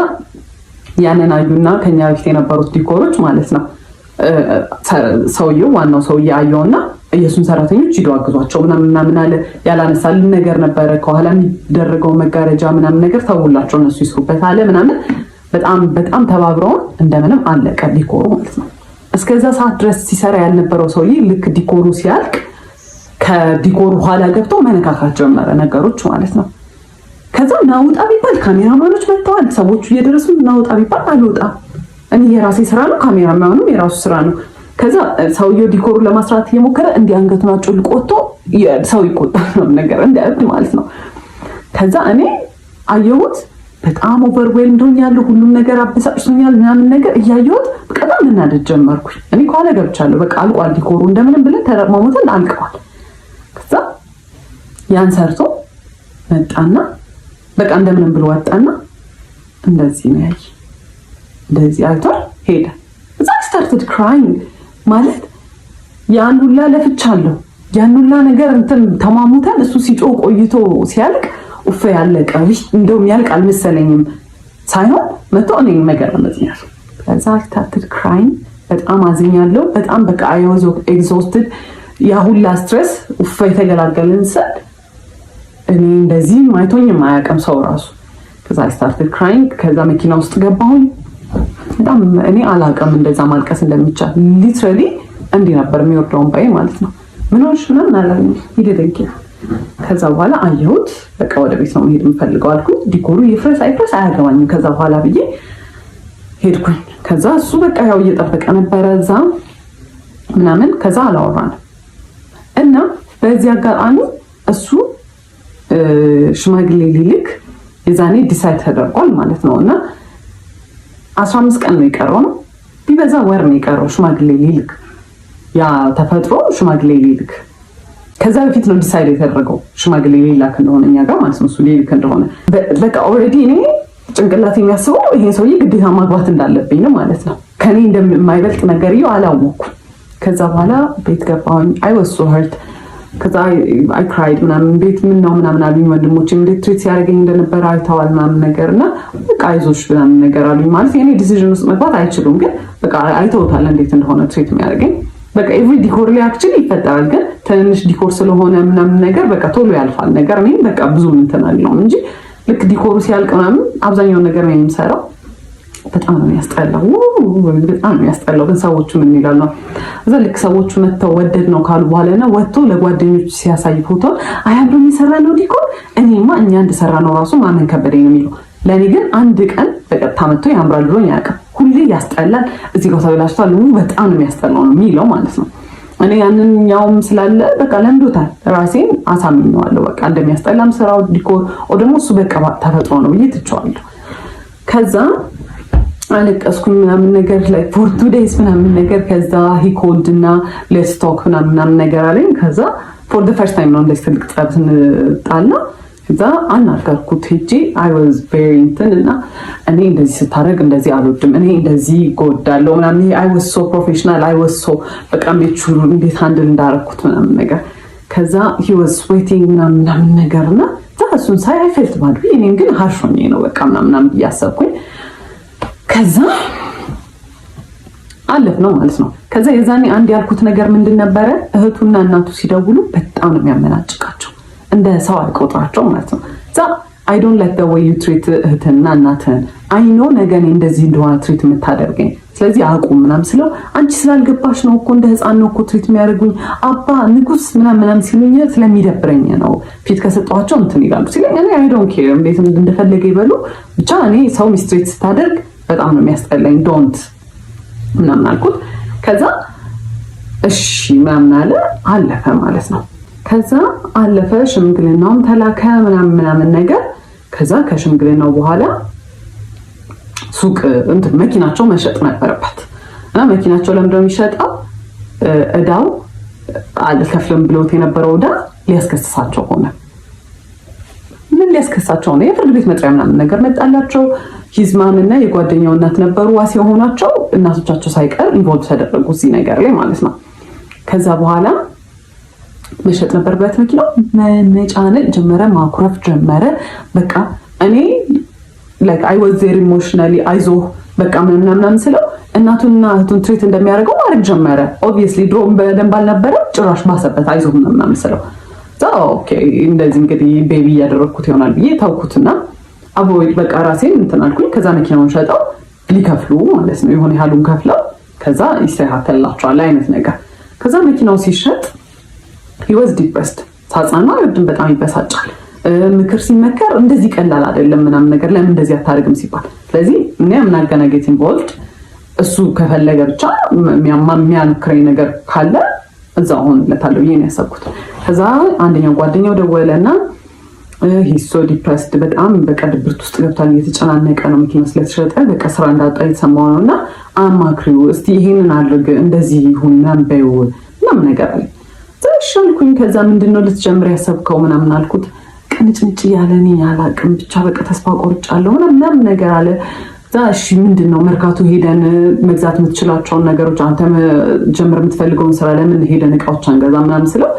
ያንን አዩና ከኛ በፊት የነበሩት ዲኮሮች ማለት ነው ዋናው ሰውዬ አየውና የሱን ሰራተኞች ሂደው አግዟቸው ምናምን አለ። ያላነሳልን ነገር ነበረ ከኋላ የሚደረገው መጋረጃ ምናምን ነገር ተውላቸው እነሱ ይስሩበት አለ ምናምን። በጣም ተባብረውን እንደምንም አለቀ ዲኮሩ ማለት ነው። እስከዛ ሰዓት ድረስ ሲሰራ ያልነበረው ሰውዬ ልክ ዲኮሩ ሲያልቅ ከዲኮሩ ኋላ ገብቶ መነካካት ጀመረ ነገሮች ማለት ነው። ከዛ ናውጣ ቢባል ካሜራማኖች መጥተዋል፣ ሰዎቹ እየደረሱ ናውጣ ቢባል አልወጣም። እኔ የራሴ ስራ ነው፣ ካሜራማኑም የራሱ ስራ ነው። ከዛ ሰውየው ዲኮሩ ለማስራት እየሞከረ እንዲህ አንገቱን አጭልቆ ወጥቶ ሰው ይቆጣል ነገር እንደ እብድ ማለት ነው። ከዛ እኔ አየሁት በጣም ኦቨርዌልምድ ሆኛለሁ፣ ሁሉም ነገር አበሳጭቶኛል ምናምን ነገር እያየሁት በጣም ልናደድ ጀመርኩኝ። እኔ ከኋላ ገብቻለሁ፣ በቃ አልቋል ዲኮሩ እንደምንም ብለን ተረማሙተን አልቀዋል። ከዛ ያን ሰርቶ መጣና በቃ እንደምንም ብሎ ወጣና እንደዚህ ነው ያይ እንደዚህ አይቷል ሄደ። እዛ started crying ማለት ያን ሁላ ለፍቻለሁ፣ ያን ሁላ ነገር እንትን ተማሙተን እሱ ሲጮህ ቆይቶ ሲያልቅ ኡፍ ያለቀ እንደውም ያልቅ አልመሰለኝም ሳይሆን መቶ እኔ ነገር ነው። ከዛ started crying በጣም አዝኛለሁ። በጣም በቃ I was exhausted። ያ ሁላ ስትሬስ ኡፍ የተገላገለን ሰድ እኔ እንደዚህ ማይቶኝም አያውቅም ሰው ራሱ። ከዛ started crying። ከዛ መኪና ውስጥ ገባሁኝ። በጣም እኔ አላውቅም እንደዛ ማልቀስ እንደሚቻል። ሊትራሊ እንዲህ ነበር የሚወርደውን ባይ ማለት ነው። ምን ሆነሽ ምናምን አላለኝ ይደደንኪ። ከዛ በኋላ አየሁት በቃ ወደ ቤት ነው መሄድ የምፈልገው አልኩት። ዲኮሩ ይፍረስ አይፍረስ አያገባኝም ከዛ በኋላ ብዬ ሄድኩኝ። ከዛ እሱ በቃ ያው እየጠበቀ ነበረ እዛ ምናምን። ከዛ አላወራንም እና በዚህ አጋጣሚ እሱ ሽማግሌ ሊልክ የዛኔ ዲሳይድ ተደርጓል ማለት ነው። እና 15 ቀን ነው የቀረው ነው ቢበዛ ወር ነው የቀረው ሽማግሌ ሊልክ ያ ተፈጥሮ ሽማግሌ ሊልክ። ከዛ በፊት ነው ዲሳይድ የተደረገው ሽማግሌ ሊላክ እንደሆነ እኛ ጋር ማለት ነው እሱ ሊልክ እንደሆነ። በቃ ኦልሬዲ እኔ ጭንቅላት የሚያስበው ይሄ ሰውዬ ግዴታ ማግባት እንዳለብኝ ነው ማለት ነው። ከኔ እንደማይበልጥ ነገር አላወኩም። ከዛ በኋላ ቤት ገባሁኝ። I was so hurt። ከዛ I cried ምናምን ቤት ምን ነው ምናምን አሉኝ ወንድሞቼ እንዴት ትሪት ሲያደርገኝ እንደነበረ አይተዋል ምናምን ነገርና በቃ አይዞሽ ምናምን ነገር አሉኝ። ማለት የኔ ዲሲዥን ውስጥ መግባት አይችሉም፣ ግን በቃ አይተውታል እንዴት እንደሆነ ትሪት የሚያደርገኝ። በቃ ኤቭሪ ዲኮር ላይ አክቹሊ ይፈጠራል፣ ግን ትንሽ ዲኮር ስለሆነ ምናምን ነገር በቃ ቶሎ ያልፋል ነገር። እኔ በቃ ብዙ እንትን አልለውም እንጂ ልክ ዲኮሩ ሲያልቅ ምናምን አብዛኛውን ነገር ነው የምሰራው። በጣም ነው የሚያስጠላው፣ በጣም ነው የሚያስጠላው። ግን ሰዎቹ ምን ይላሉ? እዛ ልክ ሰዎቹ መተው ወደድ ነው ካሉ በኋላ ነው ወጥቶ ለጓደኞቹ ሲያሳይ ፎቶ አያምሩ የሚሰራ ነው ዲኮር። እኔማ እኛ እንደሰራ ነው ራሱ ማመን ከበደኝ ነው የሚለው። ለኔ ግን አንድ ቀን በቀጥታ መጥቶ ያምራል ብሎኝ አያውቅም። ሁሌ ያስጠላል፣ እዚህ ጋር ተበላሽቷል፣ በጣም ነው የሚያስጠላው ነው የሚለው ማለት ነው። እኔ ያንኛውም ስላለ በቃ ለምዶታል፣ ራሴን አሳምኘዋለሁ። በቃ እንደሚያስጠላም ስራው ዲኮር ደግሞ እሱ በቃ ተፈጥሮ ነው ብዬ ትቼዋለሁ። ከዛ አለቀስኩኝ ምናምን ነገር ላይ ፎር 2 days ምናምን ነገር። ከዛ ሂ ኮልድ እና ሌትስ ቶክ ምናምን ነገር አለኝ። ከዛ ፎር ዘ ፈርስት ታይም ነው እንደዚህ ትልቅ ጸብ ስንጣላ ከዛ አናገርኩት ሄጄ I was very እንትን እና እኔ እንደዚህ ስታደርግ እንደዚህ አልወድም፣ እኔ እንደዚህ ጎዳለሁ ምናምን። I was so professional I was so በቃ ቤቹሩ እንዴት ሃንድል እንዳደረኩት ምናምን ነገር። ከዛ he was sweating ምናምን ነገርና እሱን ሳይ I felt bad። እኔም ግን harsh ሆኜ ነው በቃ ምናምን እያሰብኩኝ ከዛ አለፍ ነው ማለት ነው። ከዛ የዛኔ አንድ ያልኩት ነገር ምንድን ነበረ? እህቱና እናቱ ሲደውሉ በጣም ነው የሚያመናጭቃቸው፣ እንደ ሰው አይቆጥራቸው ማለት ነው። ዛ I don't like the way you treat እህትና እናትህን። I know ነገ እኔ እንደዚህ እንደሆነ ትሪት የምታደርገኝ፣ ስለዚህ አቁም ምናምን ስለው አንቺ ስላልገባሽ ነው እኮ እንደ ህፃን ነው እኮ ትሪት የሚያደርጉኝ አባ ንጉስ ምናምን ሲሉኝ ስለሚደብረኝ ነው ፊት ከሰጧቸው እንትን ይላሉ ሲለኝ እኔ I don't care እንዴት እንደፈለገ ይበሉ ብቻ እኔ ሰው ሚስትሪት ስታደርግ በጣም ነው የሚያስጠላኝ ዶንት ምናምን አልኩት። ከዛ እሺ ምናምን አለ አለፈ ማለት ነው። ከዛ አለፈ፣ ሽምግልናውም ተላከ ምናምን ነገር። ከዛ ከሽምግልናው በኋላ ሱቅ እንትን መኪናቸው መሸጥ ነበረበት መኪናቸው ለምንድነው የሚሸጠው? እዳው አልከፍልም ብሎት የነበረው እዳ ሊያስከስሳቸው ሆነ። ምን ሊያስከሳቸው ነው? የፍርድ ቤት መጥሪያ ምናምን ነገር መጣላቸው። ሂዝማምና የጓደኛው እናት ነበሩ ዋስ የሆናቸው። እናቶቻቸው ሳይቀር ኢንቮልቭ ተደረጉ እዚህ ነገር ላይ ማለት ነው። ከዛ በኋላ መሸጥ ነበረበት መኪናው። መጫነቅ ጀመረ፣ ማኩረፍ ጀመረ። በቃ እኔ like I was very emotionally አይዞህ በቃ ምናምን ስለው እናቱንና እህቱን ትሪት እንደሚያደርገው ማድረግ ጀመረ። ኦብቪየስሊ ድሮ በደንብ አልነበረ፣ ጭራሽ ባሰበት። አይዞህ ምናምን ስለው ኦኬ እንደዚህ እንግዲህ ቤቢ እያደረግኩት ይሆናል ብዬ ታውኩትና አቮይድ በቃ ራሴን እንትን አልኩኝ። ከዛ መኪናውን ሸጠው ሊከፍሉ ማለት ነው የሆነ ያህሉን ከፍለው ከዛ ይስተካከልላቸዋል አይነት ነገር። ከዛ መኪናው ሲሸጥ he was depressed። ሳጽናና ልብን በጣም ይበሳጫል። ምክር ሲመከር እንደዚህ ቀላል አይደለም ምናምን ነገር ለምን እንደዚህ አታርግም ሲባል፣ ስለዚህ እኔ ምናገናገት ኢንቮልቭድ እሱ ከፈለገ ብቻ የሚያምክረኝ ነገር ካለ እዛው ሆንለታለሁ ብዬ ነው ያሰብኩት። ከዛ አንደኛው ጓደኛው ደወለና he's so depressed በጣም በቃ ድብርት ውስጥ ገብቷል፣ እየተጨናነቀ ነው መኪና ስለተሸጠ በቃ ስራ እንዳጣ የተሰማው ነውና አማክሪው እስቲ ይሄንን አድርግ እንደዚህ ይሁን ነንበው ምናምን ነገር አለ። ተሻልኩኝ። ከዛ ምንድነው ልትጀምር ያሰብከው ምናምን አልኩት። ቅንጭንጭ ያለ እኔ አላቅም ብቻ በቃ ተስፋ ቆርጫለሁ ምናምን ነገር አለ። እሺ ምንድነው መርካቶ ሄደን መግዛት የምትችላቸውን ነገሮች አንተ ጀምር የምትፈልገውን ስራ ለምን ሄደን እቃዎች አንገዛ ምናምን ስለው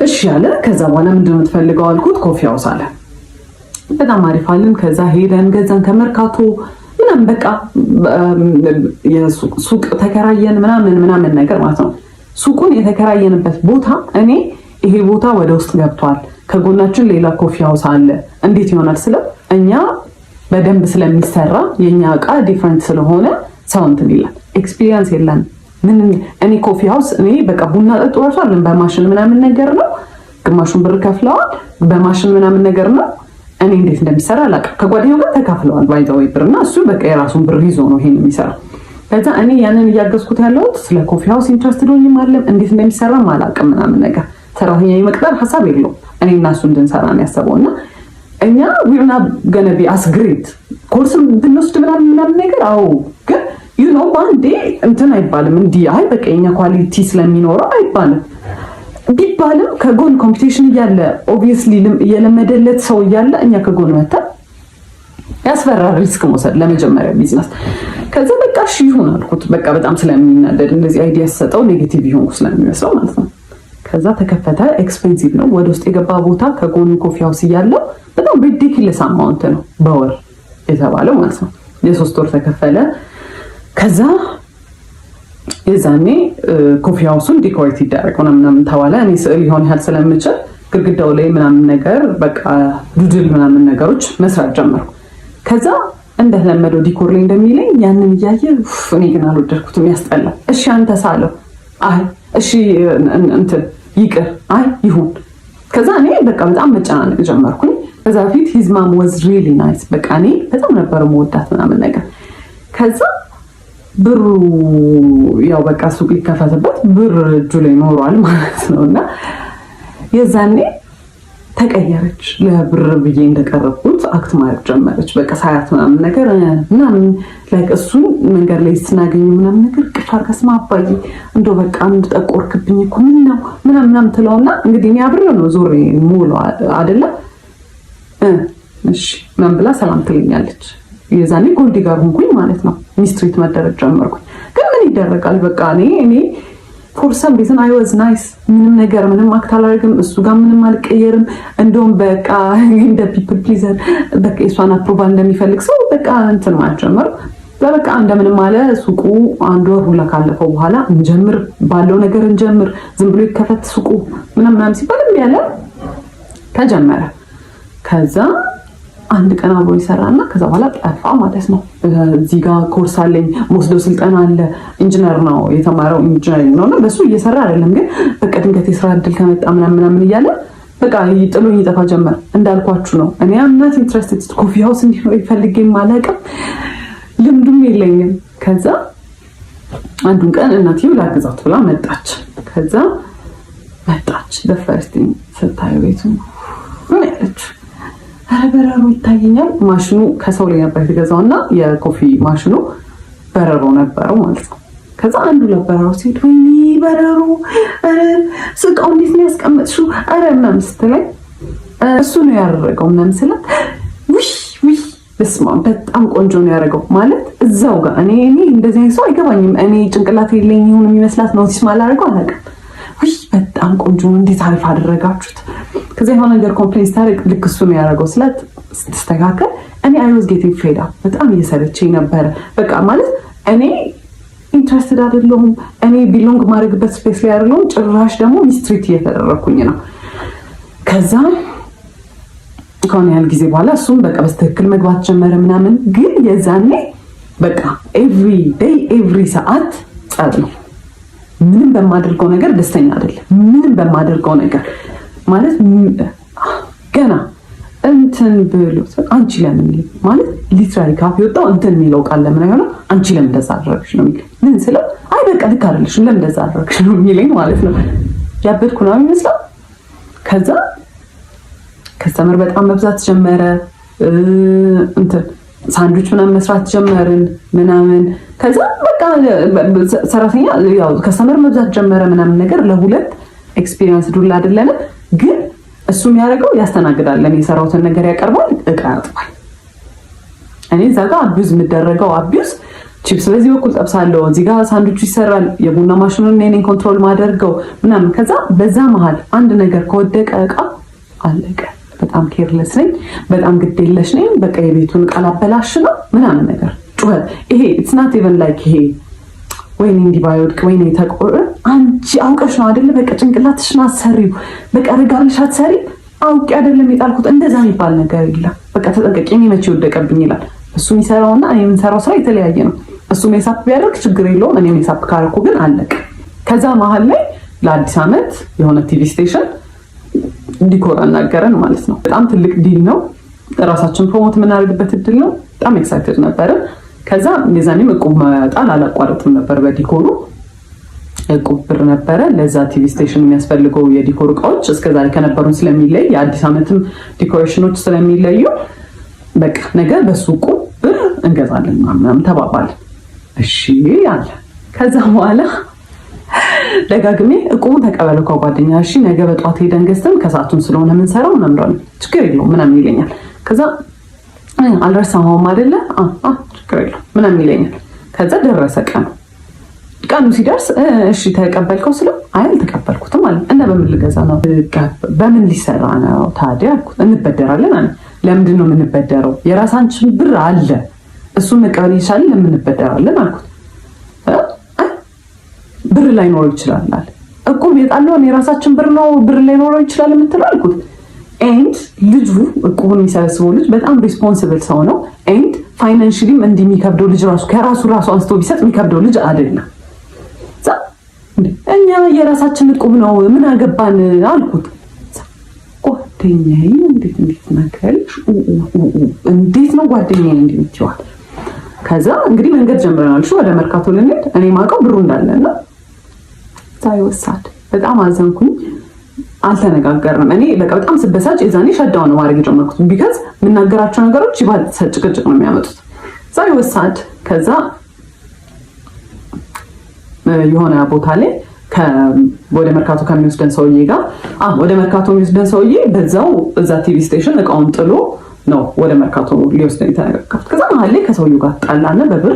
እሺ አለ። ከዛ በኋላ ምንድነው የምትፈልገው አልኩት። ኮፊ ሃውስ አለ። በጣም አሪፍ አለን። ከዛ ሄደን ገዛን ከመርካቶ ምናምን በቃ የሱቅ ተከራየን ምናምን ነገር ማለት ነው። ሱቁን የተከራየንበት ቦታ እኔ ይሄ ቦታ ወደ ውስጥ ገብቷል፣ ከጎናችን ሌላ ኮፊ ሃውስ አለ እንዴት ይሆናል ስለው እኛ በደንብ ስለሚሰራ የኛ እቃ ዲፈረንት ስለሆነ ሰው እንትን ይላል። ኤክስፒሪየንስ የለን ምን እኔ ኮፊ ሃውስ እኔ በቃ ቡና ጠጥቷል በማሽን ምናምን ነገር ነው፣ ግማሹን ብር ከፍለዋል በማሽን ምናምን ነገር ነው። እኔ እንዴት እንደሚሰራ አላውቅም። ከጓደኛው ጋር ተካፍለዋል ባይዛው ብርና እሱ በቃ የራሱን ብር ይዞ ነው ይሄን የሚሰራው። ከዛ እኔ ያንን እያገዝኩት ያለሁት ስለ ኮፊ ሃውስ ኢንትረስትድ ሆኜ ማለት እንዴት እንደሚሰራ አላውቅም ምናምን ነገር። ሰራተኛ የመቅጠር ሐሳብ የለውም። እኔ እና እሱ እንድንሰራ ነው ያሰበውና እኛ we're not gonna be as great ኮርስም ብንወስድ ምናምን ነገር አዎ፣ ግን you know one day እንትን አይባልም እንዲህ አይ በቃ የኛ ኳሊቲ ስለሚኖረው አይባልም። ቢባልም ከጎን ኮምፒቲሽን እያለ ኦብቪየስሊ የለመደለት ሰው እያለ እኛ ከጎን መተን ያስፈራል ሪስክ መውሰድ ለመጀመሪያ ቢዝነስ። ከዛ በቃ እሺ ይሁን አልኩት። በቃ በጣም ስለሚናደድ እንደዚህ አይዲያ ሰጠው ኔጌቲቭ ይሁን ስለሚመስለው ማለት ነው። ከዛ ተከፈተ። ኤክስፔንሲቭ ነው። ወደ ውስጥ የገባ ቦታ ከጎኑ ኮፊ ሃውስ እያለው በጣም ሪዲኩለስ አማውንት ነው በወር የተባለው ማለት ነው። የ3 ወር ተከፈለ። ከዛ የዛኔ ኮፊ ሃውሱን ዲኮሬት ይደረግ ምናምን ተባለ። እኔ ስዕል ይሆን ያህል ስለምችል ግድግዳው ላይ ምናምን ነገር በቃ ዱድል ምናምን ነገሮች መስራት ጀመርኩ። ከዛ እንደለመደው ዲኮር ላይ እንደሚለኝ ያንን እያየ እኔ ግን አልወደድኩትም፣ ያስጠላል። እሺ አንተ ሳለው አይ እሺ እንትን ይቅር አይ ይሁን። ከዛ እኔ በቃ በጣም መጨናነቅ ጀመርኩኝ። ከዛ ፊት his mom was really nice በቃ እኔ በጣም ነበር የምወዳት ምናምን ነገር። ከዛ ብሩ ያው በቃ ሱቅ ይከፈትበት ብር እጁ ላይ ኖሯል ማለት ነውና የዛኔ ተቀየረች። ለብር ብዬ እንደቀረብኩት አክት ማድረግ ጀመረች። በቃ ሳያት ምናምን ነገር ምናምን ላይክ እሱን መንገድ ላይ ስናገኝ ምናምን ነገር ቅፋር ከስማ አባዬ እንደው በቃ እንድጠቆርክብኝ እኮ ምን ነው ምናምን ትለውና እንግዲህ እኔ አብሬው ነው ዞሬ ሙሉ አይደለ እሺ ምናምን ብላ ሰላም ትለኛለች። የዛኔ ጎልዲ ጋር ሆንኩኝ ማለት ነው። ሚስትሪት መደረግ ጀመርኩኝ። ግን ምን ይደረጋል በቃ እኔ for some reason I was nice ምንም አክት አላደርግም፣ እሱ ጋር ምንም አልቀየርም። እንደውም በቃ እንደ people pleaser በቃ እሷን አፕሮቫል እንደሚፈልግ ሰው በቃ እንትን ማለት ጀመር። በቃ እንደምንም አለ ሱቁ 1 ወር ሁላ ካለፈው በኋላ እንጀምር ባለው ነገር እንጀምር፣ ዝም ብሎ ይከፈት ሱቁ ምናምን ሲባል ያለ ተጀመረ። ከዛ አንድ ቀን አብሮ ይሰራና ከዛ በኋላ ጠፋ ማለት ነው። እዚህ ጋር ኮርስ አለኝ ወስዶ ስልጠና አለ። ኢንጂነር ነው የተማረው ኢንጂነሪንግ ነውና በሱ እየሰራ አይደለም፣ ግን በቃ ድንገት የስራ እድል ከመጣ ምናምን እያለ በቃ ጥሎኝ ይጠፋ ጀመር። እንዳልኳችሁ ነው እኔ አምናት ኢንትረስትድ ኮፊ ሃውስ እንዲኖር ይፈልገኝ ማለቅም ልምዱም የለኝም። ከዛ አንዱን ቀን እናቴው ላግዛት ብላ መጣች። ከዛ መጣች ለፈርስቲንግ ስታየው ቤቱ ምን ያለች በረሮ ይታየኛል። ማሽኑ ከሰው ላይ ነበር የተገዛውና የኮፊ ማሽኑ በረሮ ነበረው ማለት ነው። ከዛ አንዱ ለበረሩ ሴት ወይኔ በረሩ ስቃው እንዴት ነው ያስቀመጥሽው አረ ምናምን ስትለኝ እሱ ነው ያደረገው ምናምን ስላት ውይ በስመ አብ በጣም ቆንጆ ነው ያደረገው ማለት እዛው ጋር እኔ እንደዚህ ሰው አይገባኝም እኔ ጭንቅላት የለኝ ይሁን የሚመስላት ኖቲስ ማላደርገው አላውቅም ውይ በጣም ቆንጆ ነው እንዴት አሪፍ አደረጋችሁት ከዛ የሆነ ነገር ኮምፕሌን ስታደርግ ልክ እሱ ነው ያደረገው ስላት ስትስተካከል እኔ አይ ዋዝ ጌቲንግ ፌድ አፕ በጣም እየሰለቸኝ ነበረ በቃ ማለት እኔ ኢንትረስትድ አይደለሁም እኔ ቢሎንግ ማድረግበት ስፔስ ላይ አይደለሁም ጭራሽ ደግሞ ሚስትሪት እየተደረኩኝ ነው ከዛ ከሆነ ያህል ጊዜ በኋላ እሱም በቃ በስትክክል መግባት ጀመረ ምናምን ግን የዛኔ በቃ ኤቭሪ ዴይ ኤቭሪ ሰዓት ጸብ ነው ምንም በማደርገው ነገር ደስተኛ አይደለም ምንም በማደርገው ነገር ማለት ገና እንትን ብሎ አንቺ ለምን ማለት ሊትራሊ ካፍ ይወጣው እንትን የሚለው ቃል ለምን አይሆነው አንቺ ለምን እንደዛ አደረግሽ ነው የሚል ምን ስለው አይ በቃ ልክ አይደለሽ ለምን እንደዛ አደረግሽ ነው የሚለኝ ማለት ነው ያበድኩ ነው የሚመስለው ከዛ ከስተመር በጣም መብዛት ጀመረ እንትን ሳንድዊች ምናምን መስራት ጀመርን ምናምን ከዛ በቃ ሰራተኛ ያው ከስተመር መብዛት ጀመረ ምናምን ነገር ለሁለት ኤክስፒሪየንስ ዱላ አይደለም ግን እሱ የሚያደርገው ያስተናግዳል ለኔ የሰራውትን ነገር ያቀርባል እቃ ያጥባል እኔ እዛ ጋር አቢዩዝ የምደረገው አቢዩዝ ቺፕስ በዚህ በኩል ጠብሳለሁ እዚህ ጋር ሳንድዊች ይሰራል የቡና ማሽኑን እኔ ኮንትሮል ማደርገው ምናምን ከዛ በዛ መሀል አንድ ነገር ከወደቀ እቃ አለቀ በጣም ኬርለስ ነኝ በጣም ግዴለሽ ነኝ በቃ የቤቱን ቃል አበላሽ ነው ምናምን ነገር ጩኸት ይሄ ኢትስ ናት ኢቨን ላይክ ይሄ ወይኔ እንዲህ ባይወድቅ ወይኔ ተቆረ አንቺ አውቀሽ ነው አይደለ በቃ ጭንቅላትሽን አሰሪው በቃ ረጋልሽ አትሰሪ አውቄ አይደለም የጣልኩት እንደዛ የሚባል ነገር የለም በቃ ተጠንቀቂ እኔ መቼ ወደቀብኝ ይላል እሱ የሚሰራውና እኔ የምሰራው ስራ የተለያየ ነው እሱ ሜሳፕ ቢያደርግ ችግር የለውም እኔ ሜሳፕ ካረኩ ግን አለቀ ከዛ መሀል ላይ ለአዲስ ዓመት የሆነ ቲቪ ስቴሽን ዲኮር አናገረን ማለት ነው በጣም ትልቅ ዲል ነው ራሳችን ፕሮሞት የምናደርግበት እድል ነው በጣም ኤክሳይትድ ነበር ከዛ እንደዛኔም እቁብ መጣል አላቋረጥም ነበር በዲኮሩ እቁብ ብር ነበረ ለዛ ቲቪ ስቴሽን የሚያስፈልገው የዲኮር እቃዎች እስከዛሬ ከነበሩን ስለሚለይ የአዲስ ዓመትም ዲኮሬሽኖች ስለሚለዩ በቃ ነገር በሱቁ ብር እንገዛለን ምናምን ተባባል እሺ ያለ ከዛ በኋላ ደጋግሜ እቁቡን ተቀበለው ከጓደኛ እሺ ነገ በጧት ሄደን ገዝተን ከሰዓቱን ስለሆነ ምን ሰራው ምናምን ችግር የለውም ምናምን ይለኛል ከዛ አልረሳሁም አይደለ ችግር የለውም ምናምን ይለኛል ከዛ ደረሰ ቀኑ ሲደርስ እሺ ተቀበልከው ስለው አይ አልተቀበልኩትም አለ እና በምን ልገዛ ነው በምን ሊሰራ ነው ታዲያ አልኩት እንበደራለን አለ ለምንድን ነው የምንበደረው የራሳችን ብር አለ እሱን መቀበል ይቻላል ለምን እንበደራለን አልኩት ብር ላይ ኖር ይችላል አለ እቁብ የጣለው የራሳችን ብር ነው ብር ላይ ኖር ይችላል የምትለው አልኩት ኤንድ ልጁ እቁቡን የሚሰበስበው ልጅ በጣም ሪስፖንሲብል ሰው ነው ኤንድ ፋይናንሻሊም እንደሚከብደው ልጅ ራሱ አንስቶ ቢሰጥ የሚከብደው ልጅ አይደለም እኛ የራሳችን እቁብ ነው ምን አገባን አልኩት ጓደኛዬ እንዴት ነከልሽ እንዴት ነው ጓደኛዬ እንዲምትዋል ከዛ እንግዲህ መንገድ ጀምረናል እሺ ወደ መርካቶ ልንሄድ እኔ ማውቀው ብሩ እንዳለና ሳይወሳድ በጣም አዘንኩኝ አልተነጋገርንም እኔ በቃ በጣም ስበሳጭ የዛኔ ሸዳው ነው ማድረግ የጀመርኩት ቢካዝ የምናገራቸው ነገሮች ይባል ጭቅጭቅ ነው የሚያመጡት ሳይወሳድ ከዛ የሆነ ቦታ ላይ ወደ መርካቶ ከሚወስደን ሰውዬ ጋር ወደ መርካቶ የሚወስደን ሰውዬ በዛው እዛ ቲቪ ስቴሽን እቃውን ጥሎ ነው ወደ መርካቶ ሊወስደን ተነጋገርኩት ከዛ መሀል ላይ ከሰውዬው ጋር ጣላና በብር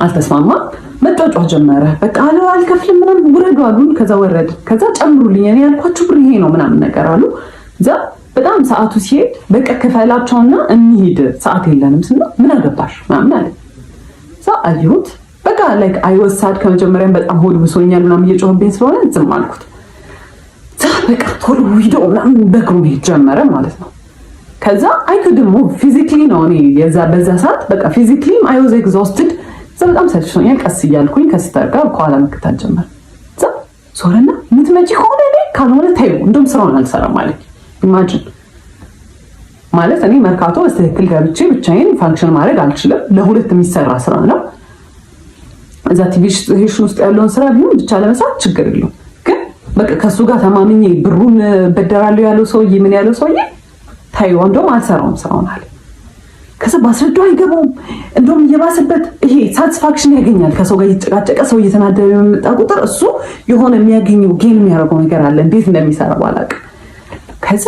አልተስማማ መጫጫ ጀመረ በቃ አልከፍልም ምናምን ውረዱ አሉን ከዛ ወረድ ከዛ ጨምሩልኝ እኔ ያልኳችሁ ብር ይሄ ነው ምናምን ነገር አሉ እዛ በጣም ሰዓቱ ሲሄድ በቃ ከፈላቸውና እንሂድ ሰዓት የለንም ስንል ምን አገባሽ ምናምን አለ እዛ አየሁት በቃ ላይክ አይወሳድ ከመጀመሪያም በጣም ሆድ ብሶኛል ምናምን እየጮህብኝ ስለሆነ ዝም አልኩት በቃ ቶሎ ሂዶ ምናምን በእግሩ መሄድ ጀመረ ማለት ነው ከዛ አይኩድሞ ፊዚክሊ ነው እኔ በዛ ሰዓት በቃ ፊዚክሊም አይ ዋዝ ኤግዞስትድ በጣም ሰልችቶኛል ቀስ እያልኩኝ ከስተር ጋር ከኋላ መከታተል ጀመር ሶረና ምትመጪ ከሆነ እኔ ካልሆነ ታዩ እንደውም ስራውን አልሰራም ማለት ኢማጂን ማለት እኔ መርካቶ በትክክል ገብቼ ብቻዬን ፋንክሽን ማድረግ አልችልም ለሁለት የሚሰራ ስራ ነው እዛ ቲቪ ስቴሽን ውስጥ ያለውን ስራ ቢሆን ብቻ ለመስራት ችግር የለውም ግን በቃ ከሱ ጋር ተማምኜ ብሩን በደራለሁ ያለው ሰውዬ ምን ያለው ሰውዬ ታዩ እንደውም አልሰራውም ስራውን አለ ከዛ ባስረዳው አይገባውም። እንደውም እየባሰበት ይሄ ሳቲስፋክሽን ያገኛል። ከሰው ጋር እየተጨቃጨቀ ሰው እየተናደደ በመጣ ቁጥር እሱ የሆነ የሚያገኘው ጌን የሚያደርገው ነገር አለ። እንዴት እንደሚሰራ ባላውቅም ከዛ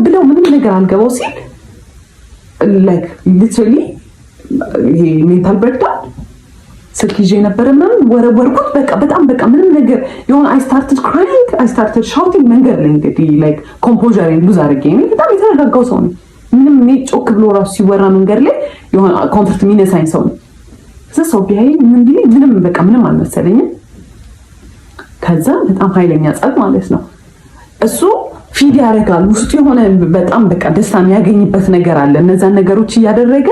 ብለው ምንም ነገር አልገባው ሲል ላይክ ሊትራሊ ይሄ ሜንታል ብሬክዳውን ስልክ ይዤ ነበረ ምናምን ወረወርኩት። በጣም ምንም ነገር የሆነ I started crying, I started shouting መንገድ ላይ እንግዲህ ላይክ ኮምፖዠሬን ሉዝ አድርጌ በጣም የተረጋጋው ሰው ነው። ምንም እኔ ጮክ ብሎ ራሱ ሲወራ መንገድ ላይ የሆነ ኮንፈርት የሚነሳኝ ሰው ነው። ከዛ ሰው ቢያየኝ ምን ቢለኝ ምንም አልመሰለኝም። ከዛ በጣም ኃይለኛ ጸብ ማለት ነው። እሱ ፊድ ያደርጋል ውስጡ የሆነ በጣም ደስታ የሚያገኝበት ነገር አለ። እነዛን ነገሮች እያደረገ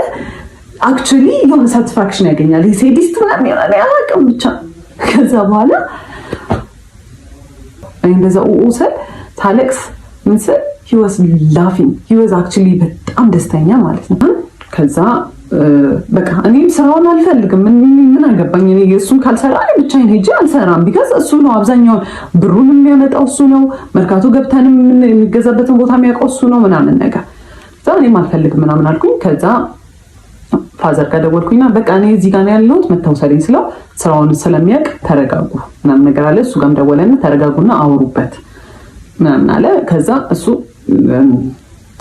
አክቹሊ የሆነ ሳቲስፋክሽን ያገኛል። ሴዲስት ምናምን ይሆናል ያላቅም ብቻ። ከዛ በኋላ እንደዛ ኡሰል ታለቅስ ምን ስል he was laughing, he was actually በጣም ደስተኛ ማለት ነው። ከዛ በቃ እኔም ስራውን አልፈልግም ምን አገባኝ እኔ እሱን ካልሰራ እኔ ብቻዬን ሄጄ አልሰራም። ቢካዝ እሱ ነው አብዛኛውን ብሩን የሚያመጣው እሱ ነው። መርካቶ ገብተንም የሚገዛበትን ቦታ የሚያውቀው እሱ ነው ምናምን ነገር። ከዛ እኔም አልፈልግም ምናምን አልኩኝ። ከዛ ፋዘር ጋር ደወልኩኝና በቃ እኔ እዚህ ጋር ነው ያለሁት መታወሰልኝ ስለው ስራውን ስለሚያውቅ ተረጋጉ ምናምን ነገር አለ። እሱ ጋርም ደወለና ተረጋጉና አውሩበት ምናምን አለ። ከዛ እሱ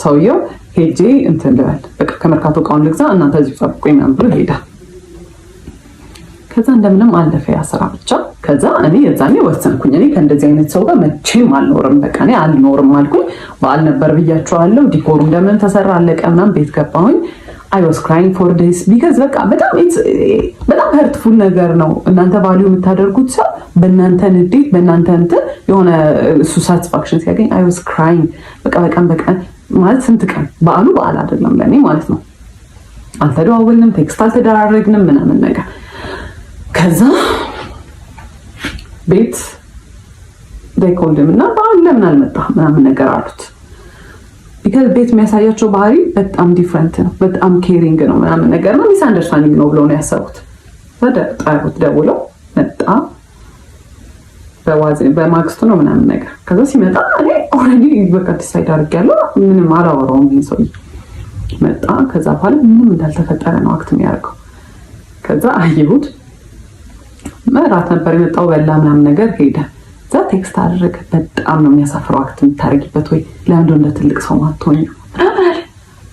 ሰውየው ሄጄ እንትን ልበል በቃ ከመርካቶ እቃውን ልግዛ እናንተ እዚሁ ጠብቁኝ ምናምን ብሎ ሄዳ። ከዛ እንደምንም አለፈ ያ ስራ ብቻ። ከዛ እኔ የዛኔ ወሰንኩኝ እኔ ከእንደዚህ አይነት ሰው ጋር መቼም አልኖርም፣ በቃ እኔ አልኖርም አልኩኝ። በዓል ነበር ብያቸዋለሁ። ዲኮሩ እንደምን ተሰራ አለቀ ምናምን ቤት ገባሁኝ። I was crying for this because በቃ በጣም hurtful ነገር ነው። እናንተ ቫልዩ የምታደርጉት ሰው በእናንተ ንዴት በእናንተ እንትን የሆነ እሱ ሳቲስፋክሽን ሲያገኝ I was crying በቃ ማለት ስንት ቀን በዓል አይደለም ለኔ ማለት ነው። አልተደዋወልንም፣ ቴክስት አልተደራረግንም ምናምን ነገር። ከዛ ቤት they called him እና በዓል ለምን አልመጣህ ምናምን ነገር አሉት። ቢካዝ ቤት የሚያሳያቸው ባህሪ በጣም ዲፍረንት ነው፣ በጣም ኬሪንግ ነው ምናምን ነገር ነው። ሚስ አንደርስታንዲንግ ነው ብለው ነው ያሰቡት። ጠሩት፣ ደውለው መጣ። በማግስቱ ነው ምናምን ነገር። ከዛ ሲመጣ እኔ ኦልሬዲ በቃ ዲሳይድ አድርጌያለሁ፣ ምንም አላወራውም። ይሄን ሰውዬ መጣ። ከዛ በኋላ ምንም እንዳልተፈጠረ ነው አክት የሚያደርገው። ከዛ አየሁት። መራት ነበር የመጣው፣ በላ ምናምን ነገር ሄደ። እዛ ቴክስት አደረገ። በጣም ነው የሚያሳፍረው አክት የምታደርጊበት ወይ ለምንድነው እንደ ትልቅ ሰው ማትሆኝ?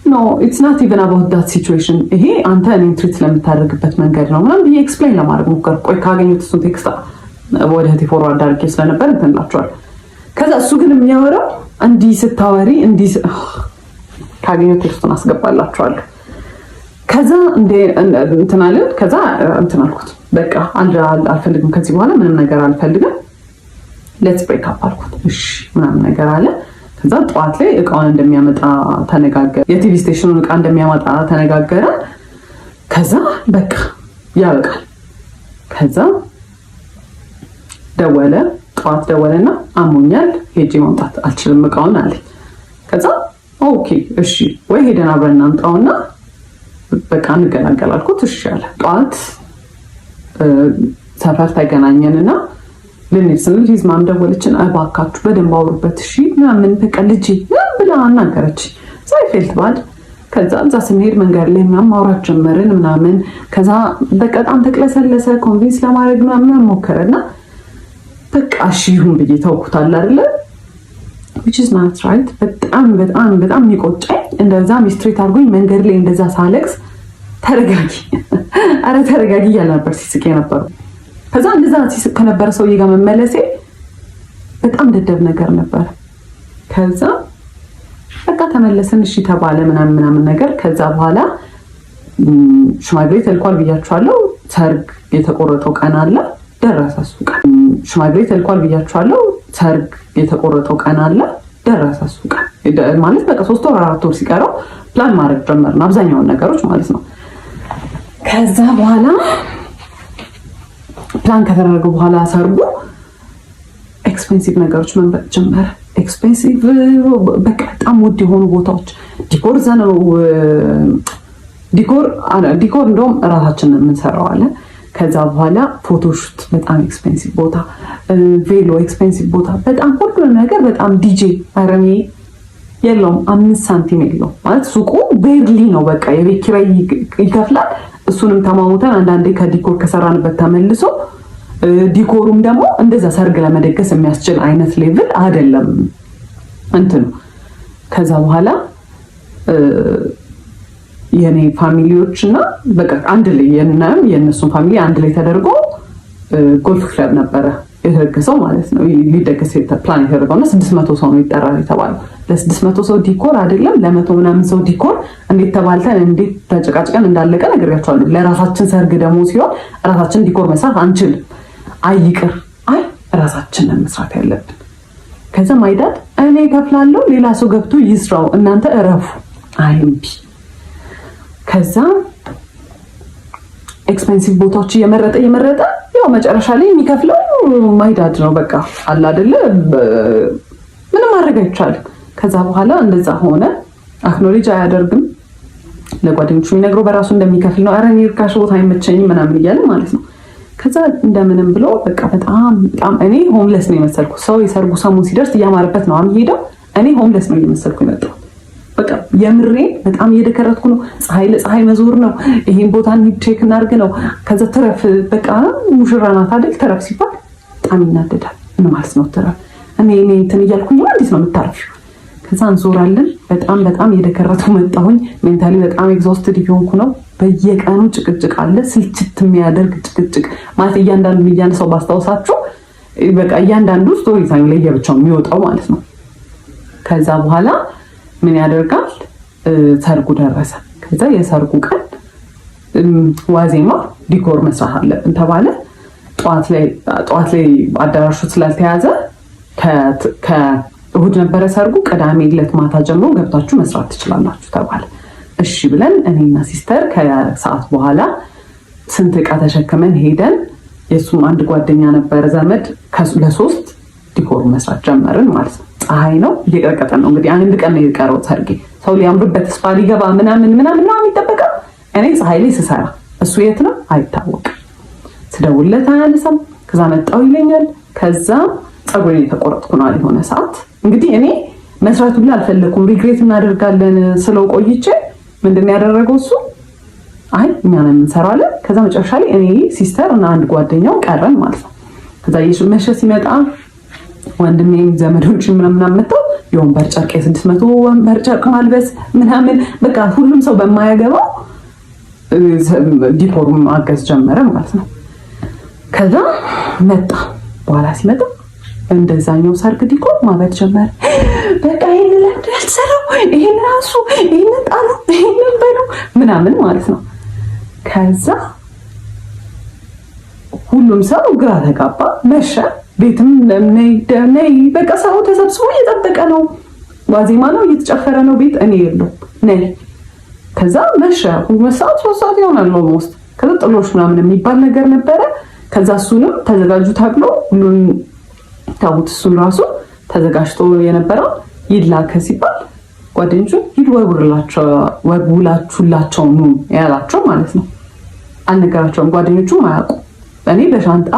ኖ ኢትስ ናት ኢቨን አባውት ዳት ሲቹዌሽን። ይሄ አንተ እኔን ትሪት ለምታደርግበት መንገድ ነው ምናምን ብዬ ኤክስፕሌን ለማድረግ ሞከርኩ። ቆይ ካገኙት እሱን ቴክስት ወደ እህቴ ፎርዋርድ አድርጌ ስለነበር እንትን እላቸዋለሁ። ከዛ እሱ ግን የሚያወራው እንዲህ ስታወሪ እንዲህ ካገኙት ቴክስቱን አስገባላቸዋለሁ። ከዛ እንትን አለን። ከዛ እንትን አልኩት፣ በቃ አልፈልግም ከዚህ በኋላ ምንም ነገር አልፈልግም፣ ሌትስ ብሬክ አፕ አልኩት። እሺ ምናምን ነገር አለ። ከዛ ጠዋት ላይ እቃውን እንደሚያመጣ ተነጋገረ፣ የቲቪ ስቴሽኑን እቃ እንደሚያመጣ ተነጋገረ። ከዛ በቃ ያበቃል። ከዛ ደወለ፣ ጠዋት ደወለና አሞኛል ሄጄ ማምጣት አልችልም እቃውን አለኝ። ከዛ ኦኬ እሺ ወይ ሄደን አብረን እናምጣውና በቃ እንገላገል አልኩት። እሺ አለ። ጠዋት ሰፈር ተገናኘንና ልንሄድ ስንል ሂዝማም ደወለችን። እባካችሁ በደንብ አውሩበት እሺ ምናምን በቃ ልጄ ብላ አናገረች። ፌልት ባድ። ከዛ እዛ ስንሄድ መንገድ ላይ ምናምን ማውራት ጀመርን ምናምን። ከዛ በጣም ተቅለሰለሰ። ኮንቪንስ ለማድረግ ምናምን ሞከረና በቃ እሺ ይሁን ብዬ ተውኩታል አይደለ? which is not right። በጣም የሚቆጨኝ እንደዛ ሚስትሬት አድርጎኝ መንገድ ላይ እንደዛ ሳለቅስ ተረጋጊ፣ አረ ተረጋጊ እያለ ነበር ሲስቅ የነበረው። ከዛ እንደዛ ሲስቅ ከነበረ ሰውዬ ጋር መመለሴ በጣም ደደብ ነገር ነበር። ከዛ በቃ ተመለስን፣ እሺ ተባለ ምናምን ነገር። ከዛ በኋላ ሽማግሌ ተልኳል ብያችኋለሁ። ሰርግ የተቆረጠው ቀን አለ፣ ደረሰ እሱ ቀን። ሽማግሌ ተልኳል ብያችኋለሁ። ሰርግ የተቆረጠው ቀን አለ፣ ደረሰ እሱ ቀን። ማለት በቃ 3 ወር 4 ወር ሲቀረው ፕላን ማድረግ ጀመርን፣ አብዛኛውን ነገሮች ማለት ነው። ከዛ በኋላ ፕላን ከተደረገ በኋላ ሰርጉ ኤክስፔንሲቭ ነገሮች መንበጥ ጀመረ። ኤክስፔንሲቭ በቃ በጣም ውድ የሆኑ ቦታዎች ዲኮር ዘነው ዲኮር እንደውም እራሳችንን የምንሰራው አለ። ከዛ በኋላ ፎቶሹት በጣም ኤክስፔንሲቭ ቦታ፣ ቬሎ ኤክስፔንሲቭ ቦታ፣ በጣም ሁሉ ነገር በጣም ዲጄ አረሜ የለውም 5 ሳንቲም የለውም ማለት ሱቁ ቤርሊ ነው። በቃ የቤት ኪራይ ይከፍላል። እሱንም ተማሙተን አንዳንዴ ከዲኮር ከሰራንበት ተመልሶ ዲኮሩም ደግሞ እንደዛ ሰርግ ለመደገስ የሚያስችል አይነት ሌቭል አይደለም እንትኑ። ከዛ በኋላ የኔ ፋሚሊዎች እና በቃ አንድ ላይ የእነሱን ፋሚሊ አንድ ላይ ተደርጎ ጎልፍ ክለብ ነበረ የተደገሰው ማለት ነው። ሊደገስ ፕላን የተደረገው እና 600 ሰው ነው ይጠራል የተባለው። ለ600 ሰው ዲኮር አይደለም ለ100 ምናምን ሰው ዲኮር እንዴት ተባልተን እንዴት ተጨቃጭቀን እንዳለቀ ነግሬያቸዋለሁ። ለራሳችን ሰርግ ደግሞ ሲሆን ራሳችን ዲኮር መስራት አንችልም። አይቅር አይ ራሳችንን መስራት ያለብን። ከዛ ማይዳድ እኔ እከፍላለሁ ሌላ ሰው ገብቶ ይስራው እናንተ እረፉ። አይምቢ ከዛ ኤክስፔንሲቭ ቦታዎች እየመረጠ ያው መጨረሻ ላይ የሚከፍለው ማይዳድ ነው። በቃ አለ አይደለ ምንም ማድረግ አይቻልም። ከዛ በኋላ እንደዛ ሆነ። አክኖሌጅ አያደርግም። ለጓደኞቹ የሚነግረው በራሱ እንደሚከፍል ነው። ኧረ እኔ ርካሽ ቦታ አይመቸኝም ምናምን እያለ ማለት ነው። ከዛ እንደምንም ብሎ በቃ በጣም እኔ ሆምለስ ነው የመሰልኩ። ሰው የሰርጉ ሰሞን ሲደርስ እያማረበት ነው የሚሄደው። እኔ ሆምለስ ነው እየመሰልኩ የመጣው። በቃ የምሬ በጣም እየደከረትኩ ነው። ፀሐይ ለፀሐይ መዞር ነው። ይሄን ቦታ ቼክ እናድርግ ነው። ከዛ ተረፍ በቃ ሙሽራ ናት አይደል? ተረፍ ሲባል በጣም ይናደዳል። ምን ማለት ነው ተረፍ? እኔ እንትን እያልኩኝ እንዴት ነው የምታርፊው? ከዛ እንዞራለን። በጣም እየደከረቱ መጣሁኝ። ሜንታሊ በጣም ኤግዞስትድ እየሆንኩ ነው። በየቀኑ ጭቅጭቅ አለ። ስልችት የሚያደርግ ጭቅጭቅ ማለት እያንዳንዱ ሰው ባስታውሳችሁ በቃ እያንዳንዱ ስቶሪ ታይም ላይ የብቻው የሚወጣው ማለት ነው። ከዛ በኋላ ምን ያደርጋል? ሰርጉ ደረሰ። ከዛ የሰርጉ ቀን ዋዜማ ዲኮር መስራት አለብን ተባለ። ጠዋት ላይ አዳራሹ ስላልተያዘ ከእሁድ ነበረ ሰርጉ። ቅዳሜ ዕለት ማታ ጀምሮ ገብታችሁ መስራት ትችላላችሁ ተባለ። እሺ ብለን እኔና ሲስተር ከሰዓት በኋላ ስንት ዕቃ ተሸክመን ሄደን የሱም አንድ ጓደኛ ነበረ ዘመድ ለሶስት ዲኮር መስራት ጀመርን ማለት ነው። ፀሐይ ነው እየቀረቀጠን ነው እንግዲህ አንድ ቀን ነው የቀረው ሰርጌ። ሰው ሊያምርበት ስፓ ሊገባ ምናምን የሚጠበቀው እኔ ፀሐይ ላይ ስሰራ እሱ የት ነው አይታወቅም። ስደውልለት አያነሳም። ከዛ መጣው ይለኛል። ከዛ ፀጉሬን የተቆረጥኩ ነው የሆነ ሰዓት እንግዲህ እኔ መስራት ሁሉ አልፈለኩም። ሪግሬት እናደርጋለን ስለው ቆይቼ ምንድነው ያደረገው እሱ አይ እኛ ነን እንሰራለን። ከዛ መጨረሻ ላይ እኔ ሲስተር እና አንድ ጓደኛው ቀረን ማለት ነው። ከዛ መሸ ሲመጣ ወንድሜ ዘመዶች ምናምን መጥተው የወንበር ጨርቅ 600 ወንበር ጨርቅ ማልበስ ምናምን በቃ ሁሉም ሰው በማያገባው ዲኮር ማገዝ ጀመረ ማለት ነው። ከዛ መጣ በኋላ ሲመጣ እንደዛኛው ሰርግ ዲኮር ማበድ ጀመረ። በቃ ይሄን ለሰራው ይሄን ራሱ ይሄን ጣሉ ይሄን በሉ ምናምን ማለት ነው። ከዛ ሁሉም ሰው ግራ ተጋባ። መሸ። ቤትም ነይ በቃ ሰው ተሰብስቦ እየጠበቀ ነው። ዋዜማ ነው እየተጨፈረ ነው። ቤት እኔ የለውም ነይ። ከዛ መሸ። 2 ሰዓት 3 ሰዓት ይሆናል ኦልሞስት። ከዛ ጥሎሽ ምናምን የሚባል ነገር ነበረ። ከዛ እሱንም ተዘጋጁ ተብሎ ሁሉን ታውት እሱን ራሱ ተዘጋጅቶ የነበረው ይላከ ሲባል ጓደኞቹ ወጉላችሁላቸው ነው ያላቸው ማለት ነው። አልነገራቸውም። ጓደኞቹም አያውቁ። እኔ በሻንጣ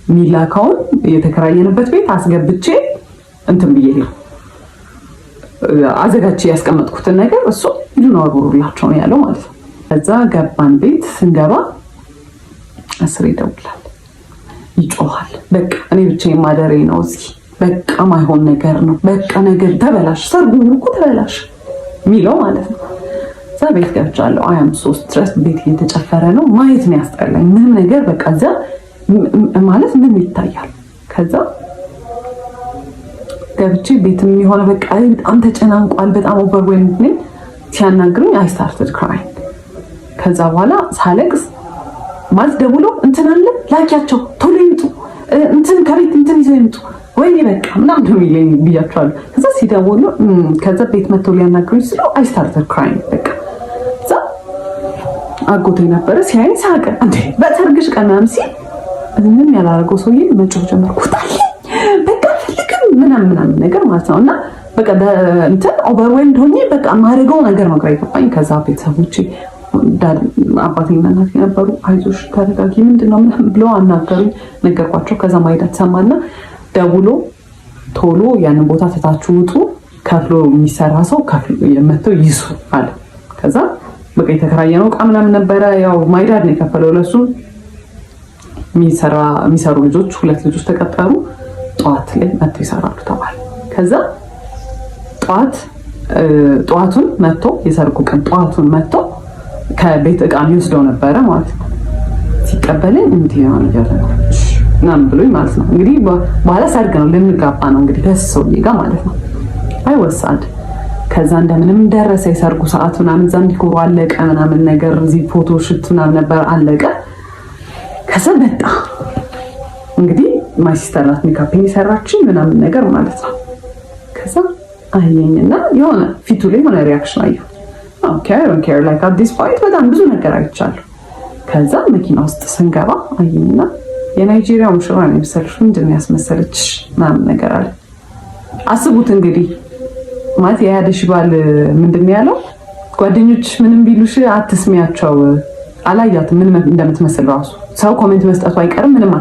ሚላካውን የተከራየንበት ቤት አስገብቼ እንትን ብዬ አዘጋጅቼ ያስቀመጥኩትን ነገር እሱ ይሉናወሩላቸው ነው ያለው ማለት ነው። ከዛ ገባን። ቤት ስንገባ አስሬ ይደውላል፣ ይጮሃል። በቃ እኔ ብቻ የማደሬ ነው እዚህ በቃ ማይሆን ነገር ነው። በቃ ነገር ተበላሽ፣ ሰርጉ እኮ ተበላሽ ሚለው ማለት ነው። እዛ ቤት ገብቻለሁ። አያም 3 ድረስ ቤት እየተጨፈረ ነው። ማየት ነው ያስጠላኝ። ምንም ነገር በቃ እዛ ማለት ምን ይታያል። ከዛ ገብቼ ቤትም የሆነ በቃ በጣም ተጨናንቋል። በጣም ኦቨርዌልምድ ነኝ። ሲያናግሩኝ አይ ስታርትድ ክራይንግ። ከዛ በኋላ ሳለቅስ ማለት ደውሎ እንትን አለ ላኪያቸው ቶሎ ይምጡ እንትን ከቤት እንትን ይዘው ይምጡ ወይ በቃ ምናምን ነው የሚለኝ ብያቸዋለሁ። ከዛ ሲደውሉ ከዛ ቤት መጥተው ሊያናግሩኝ ስለው አይ ስታርትድ ክራይንግ በቃ። ከዛ አጎቴ ነበረ ሲያይ ሳቀ። እንዴ በሰርግሽ ቀን ምናምን ሲል ምንም ያላረገው ሰውዬ መጮህ ጀመርኩት በቃ ፈልግም ምናምን ነገር ማለት ነው። እና በቃ እንትን ኦቨርዌልምድ ሆኜ በቃ ማድረገው ነገር ነው ግራ ይገባኝ። ከዛ ቤተሰቦቼ አባቴና እናቴ ነበሩ። አይዞሽ ተረጋጊ ምንድነው ምናምን ብለው አናገሩኝ። ነገርኳቸው። ከዛ ማይዳት ሰማና ደውሎ ቶሎ ያንን ቦታ ትታችሁ ውጡ ከፍሎ የሚሰራ ሰው ከፍሎ የመተው ይሱ አለ። ከዛ በቃ የተከራየነው ዕቃ ምናምን ነበረ። ያው ማይዳድ ነው የከፈለው ለሱ። የሚሰሩ ልጆች 2 ልጆች ተቀጠሩ። ጠዋት ላይ መተው ይሰራሉ ተባለ። ከዛ ጠዋቱን መጥቶ የሰርጉ ቀን ጠዋቱን መጥቶ ከቤት ዕቃ የሚወስደው ነበረ ማለት ነው። ሲቀበለኝ እንዲህ ነው ያለ ነው ምናምን ብሎኝ ማለት ነው። እንግዲህ በኋላ ሰርግ ነው ልንጋባ ነው እንግዲህ ከሰውዬ ጋር ማለት ነው። አይወሳድ ከዛ እንደምንም ደረሰ የሰርጉ ሰዓት ምናምን እዛ ዲኮሩ አለቀ ምናምን ነገር እዚህ ፎቶ ሽት ምናምን ነበር አለቀ። ከዛ መጣ እንግዲህ ማይ ሲስተር ናት ሜካፕ የሰራችኝ ምናምን ነገር ማለት ነው። ከዛ አየኝና የሆነ ፊቱ ላይ የሆነ ሪያክሽን አየሁ። ኦኬ አይ ዶንት ኬር ላይክ አት ዲስ ፖይንት በጣም ብዙ ነገር አይቻለሁ። ከዛ መኪና ውስጥ ስንገባ አየኝና የናይጄሪያ ሙሽራ ነው የመሰለሽ ምንድን ነው ያስመሰለችሽ ምናምን ነገር አለ። አስቡት እንግዲህ ማለት የያደሽ ባል ምንድን ነው ያለው? ጓደኞች ምንም ቢሉሽ አትስሚያቸው። አላያትም ምን እንደምትመስል ራሱ ሰው ኮሜንት መስጠቱ አይቀርም ምንም።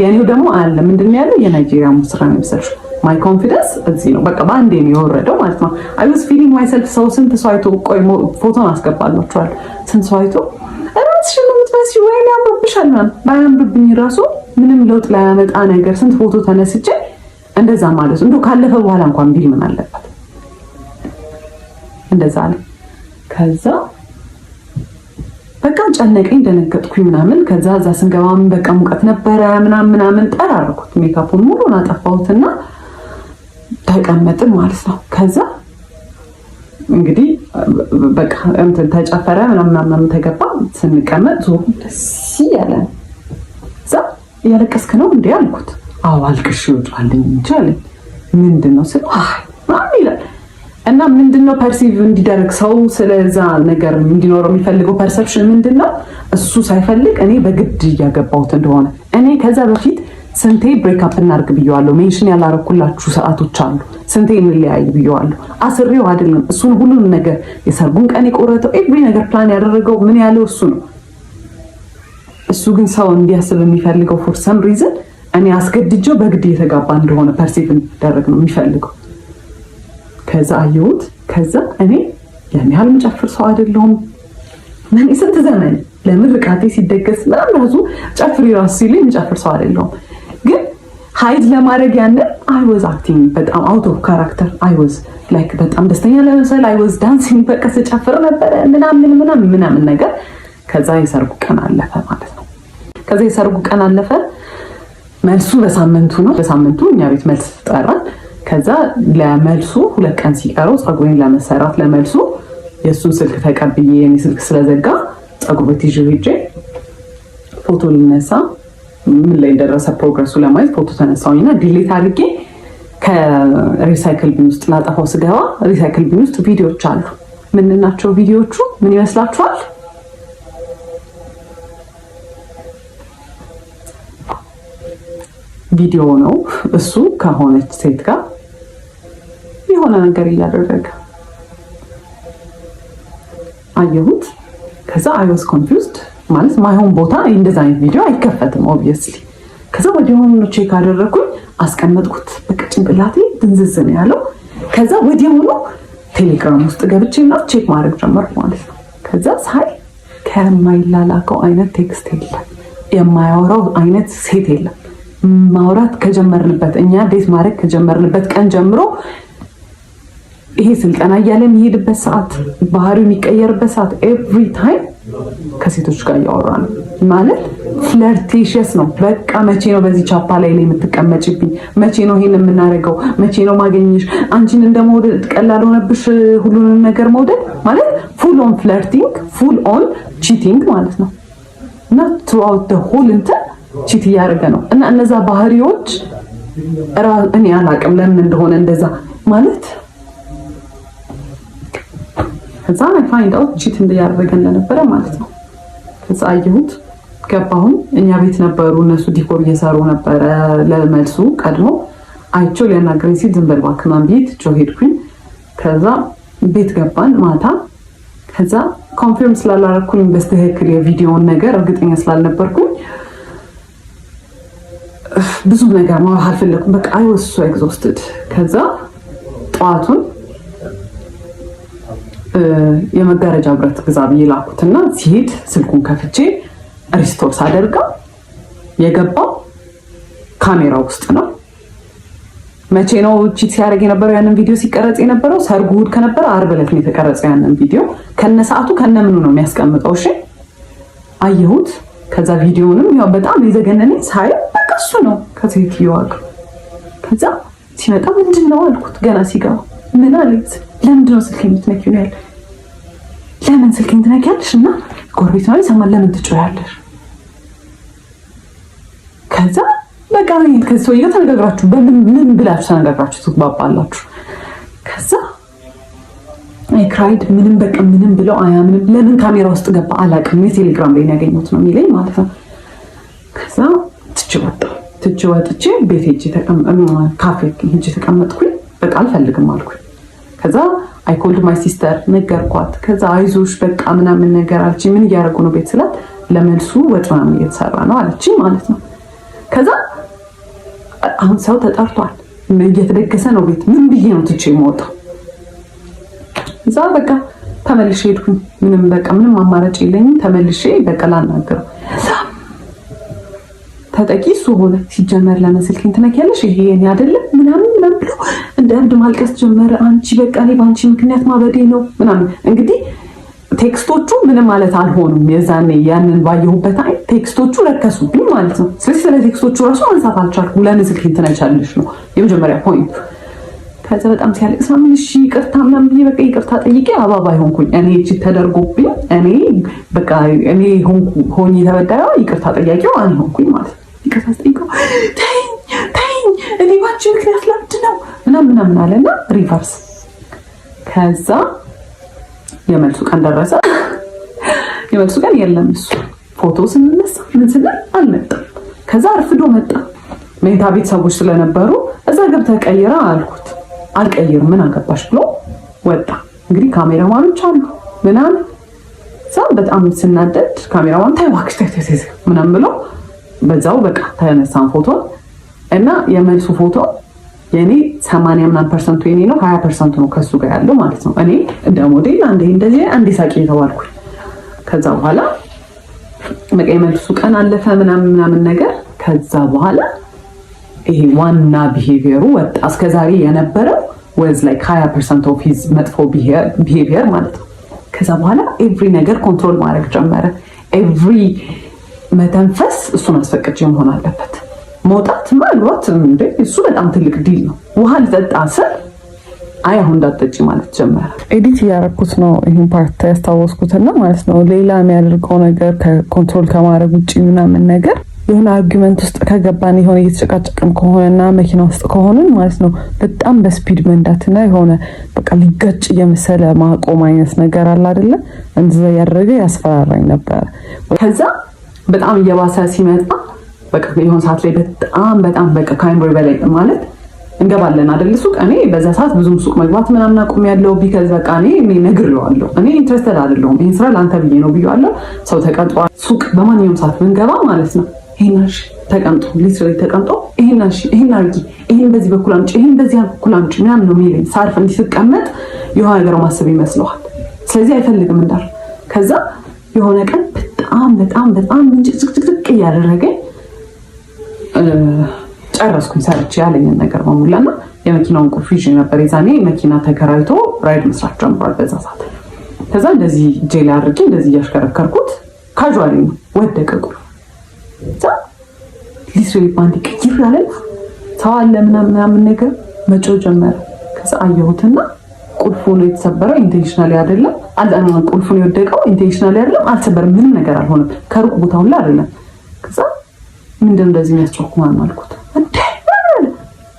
የኔው ደግሞ አለ ምንድን ነው ያለው? የናይጄሪያ ሙሽራ ነው የመሰለሽ። ማይ ኮንፊደንስ እዚህ ነው በቃ በአንዴ ነው የወረደው ማለት ነው። አይ ዋዝ ፊሊንግ ማይሰልፍ። ሰው ስንት ሰው አይቶ ቆይ ፎቶን አስገባላችኋል። ስንት ሰው አይቶ ራስሽን ነው የምትመስዪው ወይ ያምርብሻል ምናምን። ባያምርብኝ ራሱ ምንም ለውጥ ላያመጣ ነገር ስንት ፎቶ ተነስቼ እንደዛ ማለት እንደው ካለፈ በኋላ እንኳን ቢል ምን አለበት እንደዛ አለ። ከዛ በቃ ጨነቀኝ ደነገጥኩኝ ምናምን። ከዛ እዛ ስንገባም በቃ ሙቀት ነበረ ምናምን ጠራርኩት። ሜካፑን ሙሉን አጠፋሁትና ተቀመጥን ማለት ነው። ከዛ እንግዲህ በቃ እንትን ተጨፈረ ምናምን ተገባ። ስንቀመጥ ዞሩ ደስ ያለን። እዛ እያለቀስክ ነው እንዴ አልኩት። አዎ አልቅሽ ይወጣልኝ እንጂ አለኝ። ምንድነው ስለ ማን ይላል እና ምንድነው ፐርሲቭ እንዲደረግ ሰው ስለዛ ነገር እንዲኖረው የሚፈልገው ፐርሰፕሽን ምንድነው? እሱ ሳይፈልግ እኔ በግድ እያገባሁት እንደሆነ። እኔ ከዛ በፊት ስንቴ ብሬክ አፕ እናድርግ ብየዋለሁ። ሜንሽን ያላረኩላችሁ ሰዓቶች አሉ። ስንቴ እንለያይ ብየዋለሁ። አስሬው አይደለም እሱን ሁሉን ነገር የሰርጉን ቀን የቆረጠው ኤቭሪ ነገር ፕላን ያደረገው ምን ያለው እሱ ነው። እሱ ግን ሰው እንዲያስብ የሚፈልገው ፎር ሰም ሪዝን እኔ አስገድጄው በግድ እየተጋባ እንደሆነ ፐርሲቭ እንዲደረግ ነው የሚፈልገው። ከዛ አየሁት። ከዛ እኔ ያን ያህል የምጨፍር ሰው አይደለሁም። ምን ስንት ዘመን ለምርቃቴ ሲደገስ ምናምን ራሱ ጨፍሪ ራሱ ሲለኝ የምጨፍር ሰው አይደለሁም። ግን ሃይድ ለማድረግ ያንን አይ ዋዝ አክቲንግ በጣም አውት ኦፍ ካራክተር። አይ ዋዝ ላይክ በጣም ደስተኛ ለመሰል አይ ዋዝ ዳንሲንግ በቃ ስጨፍር ነበረ ምናምን ነገር። ከዛ የሰርጉ ቀን አለፈ ማለት ነው። ከዛ የሰርጉ ቀን አለፈ። መልሱ በሳምንቱ ነው። በሳምንቱ እኛ ቤት መልስ ጠራን። ከዛ ለመልሱ 2 ቀን ሲቀረው ፀጉሬን ለመሰራት ለመልሱ የእሱን ስልክ ተቀብዬ የኔ ስልክ ስለዘጋ ፀጉር ቤት ይዤ ሄጄ ፎቶ ልነሳ ምን ላይ እንደደረሰ ፕሮግረሱ ለማየት ፎቶ ተነሳሁኝና ዲሌት አድርጌ ከሪሳይክል ቢን ውስጥ ላጠፋው ስገባ ሪሳይክል ቢን ውስጥ ቪዲዮዎች አሉ። ምን ናቸው ቪዲዮቹ? ምን ይመስላችኋል? ቪዲዮ ነው። እሱ ከሆነች ሴት ጋር የሆነ ነገር እያደረገ አየሁት። ከዛ አይ ዋዝ ኮንፊውዝድ ማለት ማይሆን ቦታ እንደዛ አይነት ቪዲዮ አይከፈትም ኦብቪየስሊ። ከዛ ወዲያውኑ ቼክ አደረኩኝ፣ አስቀመጥኩት። በቃ ጭንቅላቴ ድንዝዝ ነው ያለው። ከዛ ወዲያውኑ ቴሌግራም ውስጥ ገብቼና ቼክ ማድረግ ጀመርኩ ማለት ነው። ከዛ ሳይ ከማይላላከው አይነት ቴክስት የለም፣ የማያወራው አይነት ሴት የለም። ማውራት ከጀመርንበት እኛ ዴት ማድረግ ከጀመርንበት ቀን ጀምሮ ይሄ ስልጠና እያለ የሚሄድበት ሰዓት፣ ባህሪው የሚቀየርበት ሰዓት ኤቭሪ ታይም ከሴቶች ጋር እያወራ ነው ማለት ፍለርቴሽስ ነው። በቃ መቼ ነው በዚህ ቻፓ ላይ የምትቀመጭብኝ? መቼ ነው ይሄን የምናደርገው? መቼ ነው ማገኘሽ? አንቺን እንደመውደድ ቀላል ሆነብሽ ሁሉንም ነገር መውደድ ማለት ፉል ኦን ፍለርቲንግ፣ ፉል ኦን ቺቲንግ ማለት ነው። እና ትሩአውት ዘ ሆል እንትን ቺት እያደረገ ነው። እና እነዛ ባህሪዎች እኔ አላቅም ለምን እንደሆነ እንደዛ ማለት ከዛ ላይ ፋይንድ አውት ቺት እያደረገ እንደነበረ ማለት ነው። ከዛ አየሁት፣ ገባሁኝ። እኛ ቤት ነበሩ እነሱ ዲኮር እየሰሩ ነበረ። ለመልሱ ቀድሞ አይቼው ሊያናገረኝ ሲል ዝም በል እባክህ ምናምን ቤት ጮህ ሄድኩኝ። ከዛ ቤት ገባን ማታ። ከዛ ኮንፊርም ስላላረኩኝ በስተክክል የቪዲዮውን ነገር እርግጠኛ ስላልነበርኩኝ ብዙ ነገር ማውራት አልፈለኩም። በቃ አይ ዋዝ ሶ ኤግዞስትድ። ከዛ ጠዋቱን የመጋረጃ ብረት ግዛ ብዬ ላኩትና ሲሄድ ስልኩን ከፍቼ ሪስቶር ሳደርገው የገባው ካሜራ ውስጥ ነው። መቼ ነው ቺት ሲያደርግ የነበረው? ያንን ቪዲዮ ሲቀረጽ የነበረው ሰርጉ እሑድ ከነበረ ዓርብ ዕለት ነው የተቀረጸው። ያንን ቪዲዮ ከነ ሰዓቱ ከነ ምኑ ነው የሚያስቀምጠው። እሺ አየሁት። ከዛ ቪዲዮንም ያው በጣም የዘገነነኝ ሳይ በቃ እሱ ነው ከሴትዮዋ ጋር። ከዛ ሲመጣ ምንድን ነው አልኩት። ገና ሲገባ ምን አለኝ? ለምንድን ነው ስልኬን የምትነኪው ነው ያለ። ለምን ስልኬን ትነኪያለሽ? እና ጎረቤት ነው ይሰማል፣ ለምን ትጮያለሽ? ከዛ በቃ ከሰው ጋር ተነጋግራችሁ በምን ብላችሁ ተነጋግራችሁ ትግባባላችሁ። ከዛ አይ ክራይድ ምንም በቃ ምንም ብለው አያምንም። ለምን ካሜራ ውስጥ ገባ አላውቅም። የቴሌግራም ላይ ያገኘሁት ነው የሚለኝ ማለት ነው። ከዛ ትቼ ወጥቼ ቤት ሄጄ ካፌ ሄጄ ተቀመጥኩኝ። በቃ አልፈልግም አልኩኝ። ከዛ አይ ኮልድ ማይ ሲስተር ነገርኳት። ከዛ አይዞሽ በቃ ምናምን ነገር አለችኝ። ምን እያደረጉ ነው ቤት ስላት ለመልሱ ወጥ ምናምን እየተሰራ ነው አለችኝ ማለት ነው። ከዛ አሁን ሰው ተጠርቷል፣ እየተደገሰ ነው ቤት። ምን ብዬ ነው ትቼ የምወጣው? እዛ በቃ ተመልሼ ሄድኩኝ። ምንም አማራጭ የለኝም። ተመልሼ በቃ ላናገረው። ተጠቂ እሱ ሆነ። ሲጀመር ለምን ስልኬን ትነኪያለሽ? ይሄ የኔ አይደለም ምናምን ብሎ እንደ እብድ ማልቀስ ጀመረ። አንቺ በቃ እኔ በአንቺ ምክንያት ማበዴ ነው ምናምን። እንግዲህ ቴክስቶቹ ምንም ማለት አልሆኑም። የዛኔ ያንን ባየሁበት አይነት ቴክስቶቹ ረከሱብኝ ማለት ነው። ስለዚህ ስለ ቴክስቶቹ ራሱ ማንሳት አልቻልኩም። ለምን ስልኬን ትነኪያለሽ ነው የመጀመሪያ ፖይንቱ። ከዛ በጣም ሲያለቅስ ምን እሺ ይቅርታ ምናምን ብዬ በቃ ይቅርታ ጠይቄ አባባይ ሆንኩኝ። እኔ እቺ ተደርጎብኝ እኔ ሆኜ ተበዳዩ ይቅርታ ጠያቂው እኔ ሆንኩኝ ማለት ነው። ይቅርታ ጠይቀው ተይኝ እኔ ባንቺ ምክንያት ለምንድን ነው ምናምን አለና ሪቨርስ። ከዛ የመልሱ ቀን ደረሰ። የመልሱ ቀን የለም። እሱ ፎቶ ስንነሳ ምን ስንል አልመጣም። ከዛ አርፍዶ መጣ። መኝታ ቤት ሰዎች ስለነበሩ እዛ ገብተህ ቀይራ አልኩት። አልቀይርም ምን አገባሽ ብሎ ወጣ። እንግዲህ ካሜራማኖች አሉ ምናምን። እዛ በጣም ስናደድ ካሜራማን ተይ እባክሽ ተይ ምናምን ብሎ በዛው በቃ ተነሳን ፎቶ እና የመልሱ ፎቶ የኔ 80% የኔ ነው፣ 20% ነው ከሱ ጋር ያለው ማለት ነው። እኔ እንደ ሞዴል አንዴ ሳቂ ተባልኩኝ። ከዛ በኋላ በቃ የመልሱ ቀን አለፈ ምናምን ነገር። ከዛ በኋላ ይሄ ዋና ቢሄቪየሩ ወጣ። እስከዛሬ የነበረው ወዝ ላይክ 20% ኦፍ ሂዝ መጥፎ ቢሄቪየር ማለት ነው። ከዛ በኋላ ኤቭሪ ነገር ኮንትሮል ማድረግ ጀመረ። ኤቭሪ መተንፈስ እሱን አስፈቅጄ መሆን አለበት። መውጣት ማልዋት እንዴ እሱ በጣም ትልቅ ዲል ነው። ውሃ ልጠጣ ስል አይ አሁን እንዳትጠጪ ማለት ጀመረ። ኤዲት እያደረኩት ነው ይሄን ፓርት ያስታወስኩትና ማለት ነው። ሌላ የሚያደርገው ነገር ከኮንትሮል ከማድረግ ውጪ ምናምን ነገር የሆነ አርጊመንት ውስጥ ከገባን የሆነ እየተጨቃጨቅን ከሆነና መኪና ውስጥ ከሆንን ማለት ነው በጣም በስፒድ መንዳትና የሆነ በቃ ሊጋጭ የመሰለ ማቆም አይነት ነገር አለ አይደለ? እንደዛ ያደረገ ያስፈራራኝ ነበር። ከዛ በጣም እየባሰ ሲመጣ በቃ የሆነ ሰዓት ላይ በጣም በቃ ካይምቦይ በላይ ማለት እንገባለን አይደል ሱቅ። እኔ በዛ ሰዓት ብዙም ሱቅ መግባት ምናምን አቁም ያለው ቢከዝ በቃ እኔ ነግሬዋለሁ። እኔ ኢንትረስትድ አይደለሁም ይሄን ስራ ላንተ ብዬ ነው ብዬዋለሁ። ሰው ተቀጥሯል ሱቅ በማንኛውም ሰዓት ብንገባ ማለት ነው ይሄናሽ ተቀምጦ ሊትራሊ ተቀምጦ ይሄን አርጊ፣ ይሄን በዚህ በኩል አምጪ፣ ይሄን በዚህ በኩል አምጪ ምናምን ነው የሚለኝ። ሳርፍ እንዲህ ስቀመጥ የሆነ ነገር ማሰብ ይመስለዋል። ስለዚህ አይፈልግም እንዳል። ከዛ የሆነ ቀን በጣም ጭቅጭቅ እያደረገኝ ጨረስኩኝ ሰርቼ ያለኝን ነገር በሙላና የመኪናውን ቁልፍ ይዤ ነበር። የዛኔ መኪና ተከራይቶ ራይድ መስራት ጀምሯል በዛ ሰዓት። ከዛ እንደዚህ ጄል አድርጌ እንደዚህ እያሽከረከርኩት ካጁዋሊ ነው ወደቀ ቁልፍ። ሊትራሊ ባንዲ ቅይር ያለ ሰው አለ ምናምን ነገር መጮህ ጀመረ። ከዛ አየሁትና ቁልፉን የተሰበረው ኢንቴንሽናሊ አይደለም፣ ቁልፉን የወደቀው ኢንቴንሽናሊ አይደለም፣ አልተሰበረም፣ ምንም ነገር አልሆነም፣ ከሩቅ ቦታው ላይ አይደለም። ከዛ ምንድን እንደዚህ የሚያስጨኩ ማን አልኩት እንዴ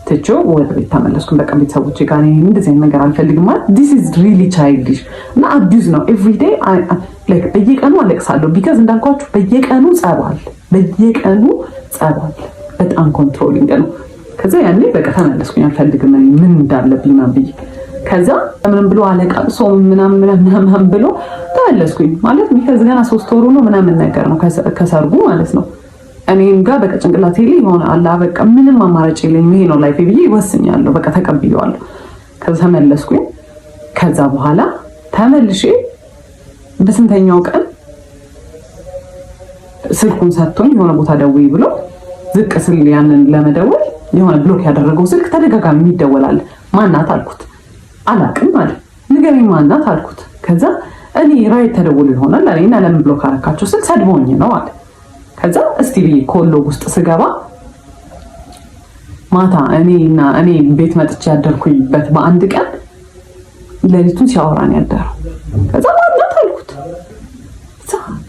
ትቼው ወደ ቤት ተመለስኩ። በቃ ቤተሰቦቼ ጋር እኔ እንደዚህ አይነት ነገር አልፈልግም ማለት this is really childish እና አቢዩዝ ነው። ኤቭሪ ዴይ ላይክ በየቀኑ አለቅሳለሁ ቢካዝ እንዳልኳችሁ በየቀኑ ጸባል በጣም ኮንትሮሊንግ ነው። ከዛ ያኔ በቃ ተመለስኩኝ። አልፈልግም ምን እንዳለብኝ ማን ብዬ ከዛ ምንም ብሎ አለቃቅሶ ምናምን ብሎ ተመለስኩኝ ማለት ቢካዝ ገና 3 ወሩ ነው ምናምን ነገር ነው ከሰርጉ ማለት ነው። እኔም ጋር በቃ ጭንቅላቴ ላይ ሆነ አላ በቃ ምንም አማራጭ የለኝም ይሄ ነው ላይፌ ብዬ ወስኛለሁ። በቃ ተቀብዬዋለሁ። ከዛ ተመለስኩኝ። ከዛ በኋላ ተመልሼ በስንተኛው ቀን ስልኩን ሰጥቶኝ የሆነ ቦታ ደውይ ብሎ ዝቅ ስል ያንን ለመደወል የሆነ ብሎክ ያደረገው ስልክ ተደጋጋሚ ይደወላል። ማናት አልኩት። አላቅም አለ። ንገረኝ ማናት አልኩት። ከዛ እኔ ራይት ተደውሎ ይሆናል አለኝና ለምን ብሎክ አረካቸው ስል ሰድቦኝ ነው አለ። ከዛ እስቲ ብዬ ኮሎ ውስጥ ስገባ ማታ እኔ ቤት መጥቼ ያደርኩኝበት በአንድ ቀን ሌሊቱን ሲያወራን ያደረው። ከዛ ማናት አልኩት።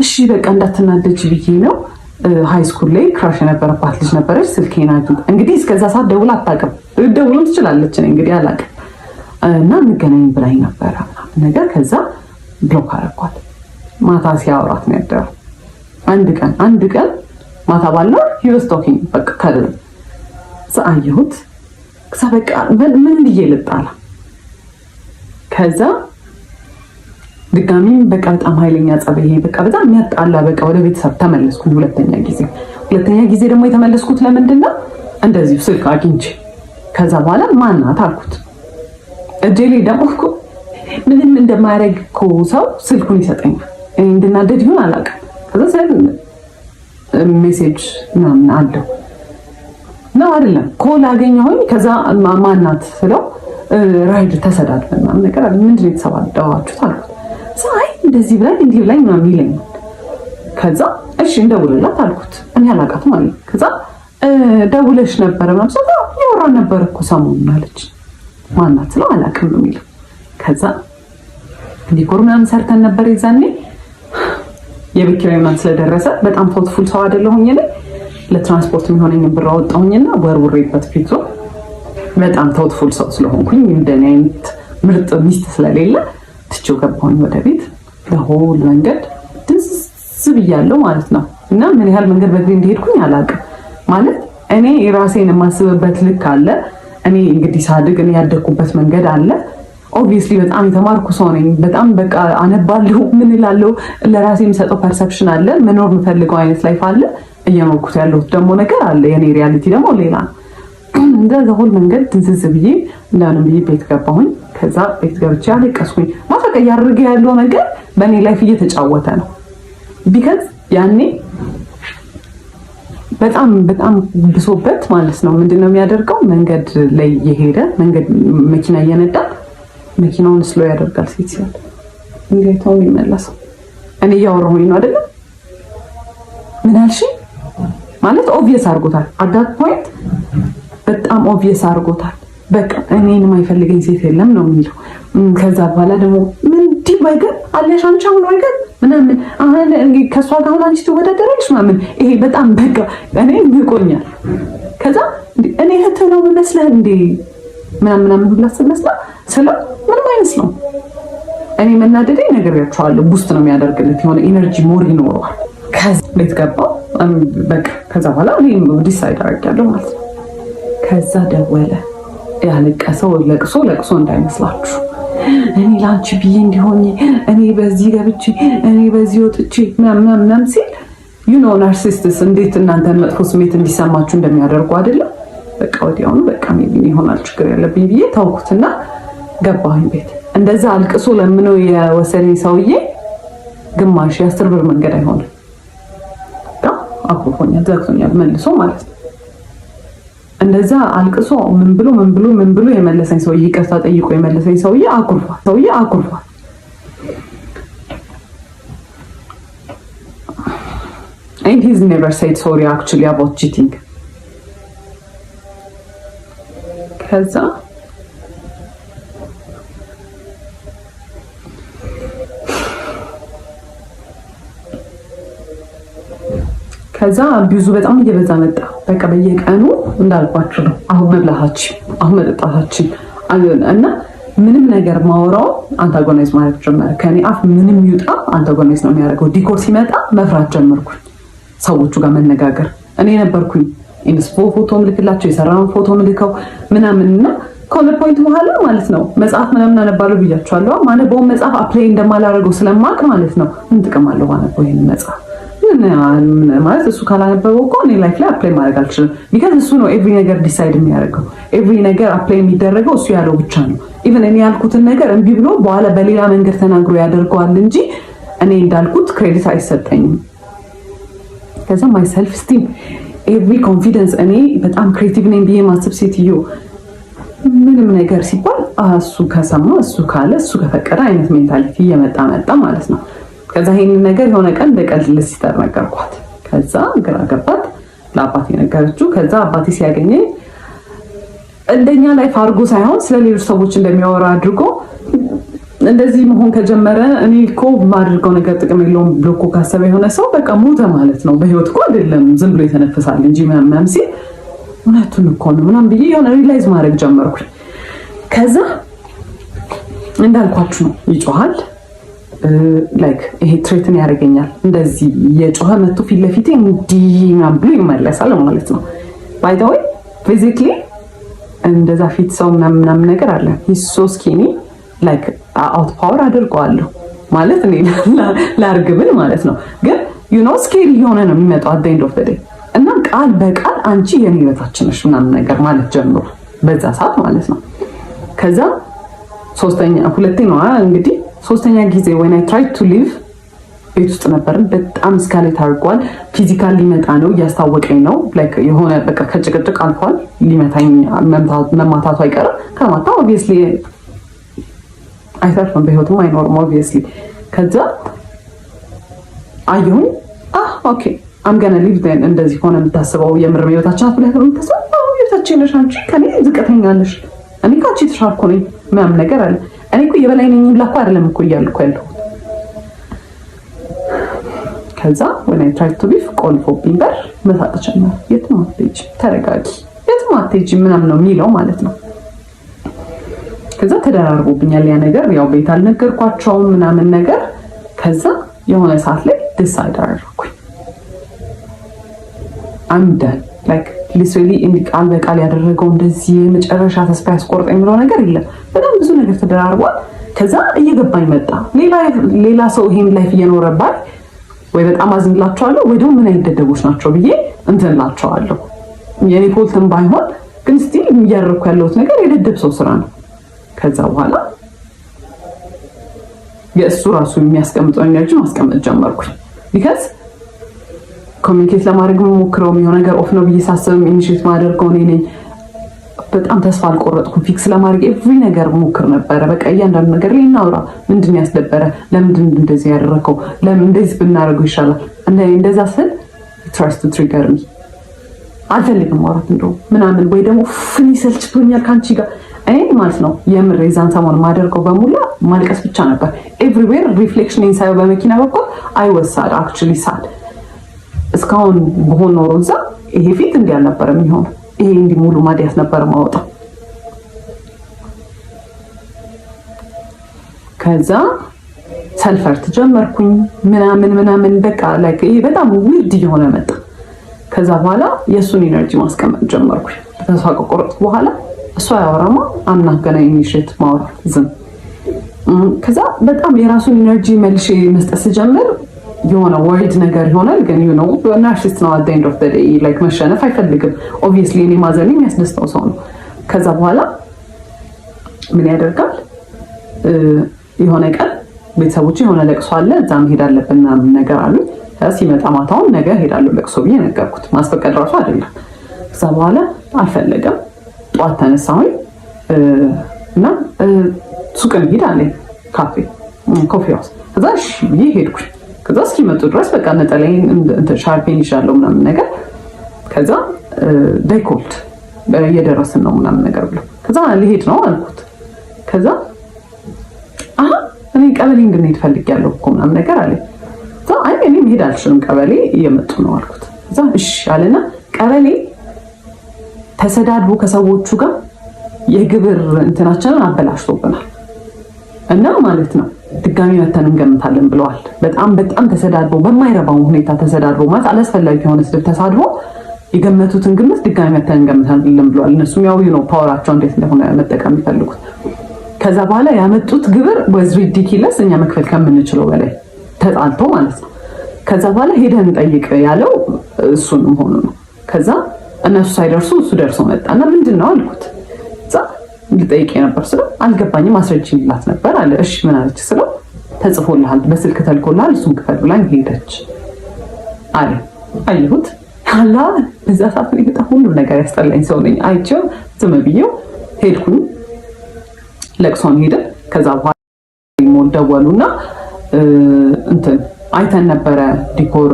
እሺ በቃ እንዳትናደጅ ብዬ ነው። ሃይ ስኩል ላይ ክራሽ የነበረባት ልጅ ነበረች። ስልኬን አግኝታ እንግዲህ እስከዛ ሰዓት ደውላ አታውቅም። ደውልም ትችላለች እኔ እንግዲህ አላውቅም። እና እንገናኝ ብላኝ ነበረ ነገር። ከዛ ብሎክ አደረኳት። ማታ ሲያወራት ነው ያደረው። አንድ ቀን ማታ ባለው he was talking በቃ ካለ አየሁት። ከዛ በቃ ምን ብዬ ልጣላ። ከዛ ድጋሚ በቃ በጣም ኃይለኛ ጸበይ በቃ በጣም የሚያጣላ በቃ ወደ ቤተሰብ ተመለስኩኝ። ሁለተኛ ጊዜ ደግሞ የተመለስኩት ለምንድን ነው? እንደዚሁ ስልክ አግኝቼ ከዛ በኋላ ማናት አልኩት። እጄ ላይ ደግሞ እኮ ምንም እንደማያደርግ እኮ ሰው ስልኩን ይሰጠኛል። እኔ እንድናደድ ይሁን አላውቅም። ከዛ ሜሴጅ ምናምን አለው ነው አይደለም ኮል አገኘሁኝ። ከዛ ማናት ስለው ራይድ ተሰዳድበን ምናምን ነገር አለ። ምንድን ነው የተሰዳደባችሁት አልኩት። አይ እንደዚህ ብላኝ እንዲህ ብላኝ ምናምን ይለኛል። ከዛ እሺ እንደውልላት አልኩት። እኔ አላውቃትም አለኝ። ከዛ ደውለሽ ነበረ ምናምን ስለው ያወራን ነበር እኮ ሰሞኑን አለች። ማናት ስለው አላውቅም ነው የሚለው። ከዛ ዲኮር ምናምን ሰርተን ነበር የዛኔ የቤት ኪራይ ምናምን ስለደረሰ በጣም ቶትፉል ሰው አይደለሁኝ እኔ። ለትራንስፖርት የሚሆነኝ ብር አወጣሁኝና ወርውሬበት ፊቱ በጣም ቶትፉል ሰው ስለሆንኩኝ እንደኔ አይነት ምርጥ ሚስት ስለሌለ ትቼው ገባሁኝ ወደ ቤት። ለሆል መንገድ ድንስ ብያለሁ ማለት ነው። እና ምን ያህል መንገድ በእግሬ እንደሄድኩኝ አላውቅም። ማለት እኔ ራሴን የማስብበት ልክ አለ። እኔ እንግዲህ ሳድግ እኔ ያደግኩበት መንገድ አለ። ኦብቪየስሊ በጣም የተማርኩ ሰው ነኝ። በጣም በቃ አነባለሁ፣ ምን እላለሁ፣ ለራሴ የሚሰጠው ፐርሰፕሽን አለ። መኖር የምፈልገው አይነት ላይፍ አለ። እየኖርኩት ያለሁት ደግሞ ነገር አለ። የኔ ሪያሊቲ ደግሞ ሌላ ነው። እንደዛ ሁሉ መንገድ ትንዝዝ ብዬ እንደምንም ብዬ ቤት ገባሁኝ። ከዛ ቤት ገብቼ አለቀስኩኝ። ማፈቀ እያደረገ ያለው ነገር በእኔ ላይፍ እየተጫወተ ነው። ቢካዝ ያኔ በጣም ብሶበት ማለት ነው። ምንድነው የሚያደርገው? መንገድ ላይ የሄደ መንገድ መኪና እየነዳ መኪናውን ስሎ ያደርጋል። ሴት ሲያል እንዴታው ይመለሳል። እኔ እያወራሁኝ ነው አይደለም? ምን አልሽ ማለት ኦብቪየስ አድርጎታል። አዳት ፖይንት በጣም ኦብቪየስ አድርጎታል። በቃ እኔን የማይፈልገኝ ሴት የለም ነው የሚለው። ከዛ በኋላ ደግሞ ምን ዲባይገር አለሽ አንቺ አሁን ወይገር ምናምን አሁን ከሷ ጋር አሁን አንቺ ትወዳደራለሽ ምናምን ይሄ በጣም በቃ እኔ ይቆኛል። ከዛ እኔ እህት ነው መስለህ እንዴ ምናምን ሁላ ስለመስላ ስለው ምንም አይመስለው። እኔ መናደዴ ነግሬያቸዋለሁ። ቡስት ነው የሚያደርግልት የሆነ ኢነርጂ ሞር ይኖረዋል። ከዛ ቤት ገባሁ በቃ ከዛ በኋላ እኔ ዲሳይድ አድርጌያለሁ ማለት ነው። ከዛ ደወለ። ያለቀሰው ለቅሶ እንዳይመስላችሁ እኔ ላንቺ ብዬ እንዲሆኝ እኔ በዚህ ገብቼ እኔ በዚህ ወጥቼ ምናምን ሲል ናርሲስትስ እንዴት እናንተን መጥፎ ስሜት እንዲሰማችሁ እንደሚያደርጉ አይደለም። በቃ ወዲያውኑ በቃ ይሆናል ችግር ያለብኝ ብዬ ታውኩትና ገባሁኝ ቤት። እንደዛ አልቅሶ ለምነው የወሰደኝ ሰውዬ ግማሽ የ10 ብር መንገድ አይሆንም። አኩርፎኛል፣ ዘግቶኛል መልሶ ማለት ነው። እንደዛ አልቅሶ ምን ብሎ የመለሰኝ ሰውዬ ይቅርታ ጠይቆ የመለሰኝ ሰውዬ አኩርፏል። And he's never said sorry actually about cheating. ከዛ አቢዩዙ በጣም እየበዛ መጣ። በቃ በየቀኑ እንዳልኳችሁ ነው። አሁን መብላታችን፣ አሁን መጠጣታችን እና ምንም ነገር ማውራው አንታጎናይዝ ማድረግ ጀመረ። ከኔ አፍ ምንም ይውጣ አንታጎናይዝ ነው የሚያደርገው። ዲኮር ሲመጣ መፍራት ጀመርኩኝ። ሰዎቹ ጋር መነጋገር እኔ ነበርኩኝ ኢንስፖ ፎቶ ምልክላቸው የሰራውን ፎቶ ምልከው ምናምንና ከሆነ ፖይንት በኋላ ማለት ነው መጽሐፍ ምናምን አነባለሁ ብያቸዋለሁ። ማነበውን መጽሐፍ አፕላይ እንደማላደርገው ስለማቅ ማለት ነው ምን ጥቅም አለው ባነበው ይሄን መጽሐፍ ማለት እሱ ካላነበበው እኮ እኔ ላይፍ ላይ አፕላይ ማድረግ አልችልም። ቢካዝ እሱ ነው ኤቭሪ ነገር ዲሳይድ የሚያደርገው። ኤቭሪ ነገር አፕላይ የሚደረገው እሱ ያለው ብቻ ነው። ኢቨን እኔ ያልኩትን ነገር እምቢ ብሎ በኋላ በሌላ መንገድ ተናግሮ ያደርገዋል እንጂ እኔ እንዳልኩት ክሬዲት አይሰጠኝም። ከዛ ማይ ሰልፍ ስቲም ኤቭሪ ኮንፊደንስ እኔ በጣም ክሬቲቭ ነኝ ብዬ ማሰብ ሴትዮ ምንም ነገር ሲባል እሱ ከሰማ እሱ ካለ እሱ ከፈቀደ አይነት ሜንታሊቲ እየመጣ መጣ ማለት ነው። ከዛ ይሄንን ነገር የሆነ ቀን በቀልድ ለሲስተር ነገርኳት። ከዛ ግራ ገባት፣ ለአባቴ ነገረችው። ከዛ አባቴ ሲያገኘኝ እንደኛ ላይፍ አድርጎ ሳይሆን ስለሌሎች ሰዎች እንደሚያወራ አድርጎ እንደዚህ መሆን ከጀመረ እኔ እኮ የማደርገው ነገር ጥቅም የለውም ብሎ እኮ ካሰበ የሆነ ሰው በቃ ሞተ ማለት ነው። በህይወት እኮ አይደለም ዝም ብሎ የተነፈሳል እንጂ ምናምን ሲል እውነቱን እኮ ነው ምናምን ብዬ የሆነ ሪላይዝ ማድረግ ጀመርኩኝ። ከዛ እንዳልኳችሁ ነው ይጮሃል፣ ላይክ ይሄ ትሬትን ያደርገኛል። እንደዚህ የጮኸ መጥቶ ፊት ለፊቴ እንዲህ ምናምን ብሎ ይመለሳል ማለት ነው። ባይ ዘ ወይ ፊዚክሊ እንደዛ ፊት ሰው ምናምን ነገር አለ። ሂስ ሶ ስኪኒ ላይክ አውት ፓወር አድርገዋለሁ ማለት እኔ ላርግብል ማለት ነው። ግን ዩ ኖ ስኬሪ የሆነ ነው የሚመጣው አት ዘ ኤንድ ኦፍ ዘ ዴይ እና ቃል በቃል አንቺ የኔ ህይወታችን ነሽ ምናምን ነገር ማለት ጀምሮ በዛ ሰዓት ማለት ነው። ከዛ ሶስተኛ ጊዜ when I tried to leave ቤት ውስጥ ነበርን። በጣም ስካሌት አድርጓል። ፊዚካል ሊመጣ ነው እያስታወቀኝ ነው። ላይክ የሆነ በቃ ከጭቅጭቅ አልፏል። ሊመታኝ መማታቱ አይቀርም። ከማታ ኦብቪየስሊ አይተርፍም፣ በህይወትም አይኖርም ኦብቪየስሊ። ከዛ አየሁኝ ኦኬ I'm gonna leave then እንደዚህ ሆነ የምታስበው የምር ህይወታችን አፍለህ ነው የምታስበው ህይወታችን ነሽ አንቺ ከኔ ዝቅተኛ ነሽ እኔ ካንቺ ተሻልኩ ነኝ ምናምን ነገር አለ። እኔ እኮ የበላይ ነኝ ብላኩ አይደለም እኮ እያልኩ ያለው። ከዛ when I tried to leave ቆልፎብኝ በር መሳቅ ጀመረ። የትም አትሄጂ ተረጋጊ፣ የትም አትሄጂ ምናምን ነው የሚለው ማለት ነው። ከዛ ተደራርቦብኛል ያ ነገር። ያው ቤት አልነገርኳቸውም ምናምን ነገር። ከዛ የሆነ ሰዓት ላይ ዲሳይድ አደረኩኝ አምደ ላይክ ሊትራሊ ቃል በቃል ያደረገው እንደዚህ የመጨረሻ ተስፋ ያስቆርጠኝ ብሎ ነገር የለም። በጣም ብዙ ነገር ተደራርቧል። ከዛ እየገባኝ መጣ ሌላ ሰው ይሄን ላይፍ እየኖረባት ወይ በጣም አዝንላቸዋለሁ ወይ ደግሞ ምን አይነት ደደቦች ናቸው ብዬ እንትንላቸዋለሁ። የኔ ፎልትም ባይሆን ግን ስቲል እያደረኩ ያለሁት ነገር የደደብ ሰው ስራ ነው። ከዛ በኋላ የእሱ ራሱ የሚያስቀምጠው ኤነርጂ ማስቀመጥ ጀመርኩኝ። ቢካዝ ኮሚኒኬት ለማድረግ የምሞክረው የሆነ ነገር ኦፍ ነው ብዬ ሳስብም ኢኒሼት ማደርገው እኔ ነኝ። በጣም ተስፋ አልቆረጥኩም። ፊክስ ለማድረግ ኤቭሪ ነገር ሞክር ነበረ። በቃ እያንዳንዱ ነገር ላይ እናውራ። ምንድን ያስደበረ? ለምንድን እንደዚህ ያደረከው? ለምን እንደዚህ ብናደርገው ይሻላል? እንደዛ ስል ትራስት ትሪገር ሚ አልፈልግም ማውራት እንደው ምናምን ወይ ደግሞ ፍኒ ሰልችቶኛል ካንቺ ጋር እኔ ማለት ነው። የምር የዛን ሰሞን ማደርገው በሙላ ማልቀስ ብቻ ነበር። ኤቭሪዌር ሪፍሌክሽን ኢንሳይድ በመኪና በኩል አይወሳድ አክቹሊ ሳድ እስካሁን በሆነ ኖሮ እዛ ይሄ ፊት እንዲህ አልነበረም የሚሆነው። ይሄ እንዲህ ሙሉ ማዲያት ነበር ማውጣው። ከዛ ሰልፈርት ጀመርኩኝ ምናምን በቃ ላይክ ይሄ በጣም ዊርድ እየሆነ መጣ። ከዛ በኋላ የእሱን ኢነርጂ ማስቀመጥ ጀመርኩኝ። ተስፋ ከቆረጥኩ በኋላ እሷ ያወራማ አናገና ኢኒሼት ማውራት ዝም። ከዛ በጣም የራሱን ኢነርጂ መልሼ መስጠት ስጀምር የሆነ ወርድ ነገር ይሆናል። ግን ዩ ኖ ናርሲስት ነው at the end of the day like መሸነፍ አይፈልግም። obviously እኔ ማዘን የሚያስደስተው ሰው ነው። ከዛ በኋላ ምን ያደርጋል? የሆነ ቀን ቤተሰቦቼ የሆነ ለቅሶ አለ እዛ መሄድ አለብን ምናምን ነገር አሉ። ሲመጣ ማታውን ነገ ሄዳለሁ ለቅሶ ብዬ ነገርኩት። ማስፈቀድ ራሱ አይደለም። ከዛ በኋላ አልፈለገም። ጧት ተነሳሁኝ እና ሱቅ እንሂድ አለኝ፣ ኮፊ ሃውስ። ከዛ እሺ ብዬ ሄድኩኝ። ከዛ እስኪመጡ ድረስ በቃ ነጠላዬን ሻርፔን ይሻለው ምናምን ነገር። ከዛ ዳይኮልት እየደረስን ነው ምናምን ነገር ብሎ ከዛ ልሄድ ነው አልኩት። ከዛ እኔ ቀበሌ እንድንሄድ ፈልጌያለሁ እኮ ምናምን ነገር አለኝ። አይ እኔ መሄድ አልችልም ቀበሌ እየመጡ ነው አልኩት። ከዛ እሺ አለና ቀበሌ ተሰዳድቦ ከሰዎቹ ጋር የግብር እንትናችንን አበላሽቶብናል እና ማለት ነው ድጋሚ መተን እንገምታለን ብለዋል። በጣም ተሰዳድቦ በማይረባው ሁኔታ ተሰዳድቦ ማለት አላስፈላጊ የሆነ ስድብ ተሳድቦ የገመቱትን ግምት ድጋሚ መተን እንገምታለን ብለዋል። እነሱም ያው ነው ፓወራቸው እንዴት እንደሆነ መጠቀም ይፈልጉት። ከዛ በኋላ ያመጡት ግብር was ridiculous እኛ መክፈል ከምንችለው በላይ ተጣልቶ ማለት ነው። ከዛ በኋላ ሄደን ጠይቅ ያለው እሱንም ሆኖ ነው። ከዛ እነሱ ሳይደርሱ እሱ ደርሶ መጣና ምንድነው አልኩት። ልጠይቅ ነበር ስለው አልገባኝም አስረጅኝላት ነበር አለ። እሺ ምን አለች ስለው ተጽፎልሃል በስልክ ተልኮልሃል እሱን ክፈል ብላኝ ሄደች አለ። አየሁት አላ በዛ ሰዓት ላይ በጣም ሁሉም ነገር ያስጠላኝ ሰው ነኝ። አይቼው ዝም ብዬው ሄድኩኝ። ለቅሶን ሄደ። ከዛ በኋላ ደወሉና እንትን አይተን ነበረ ዲኮር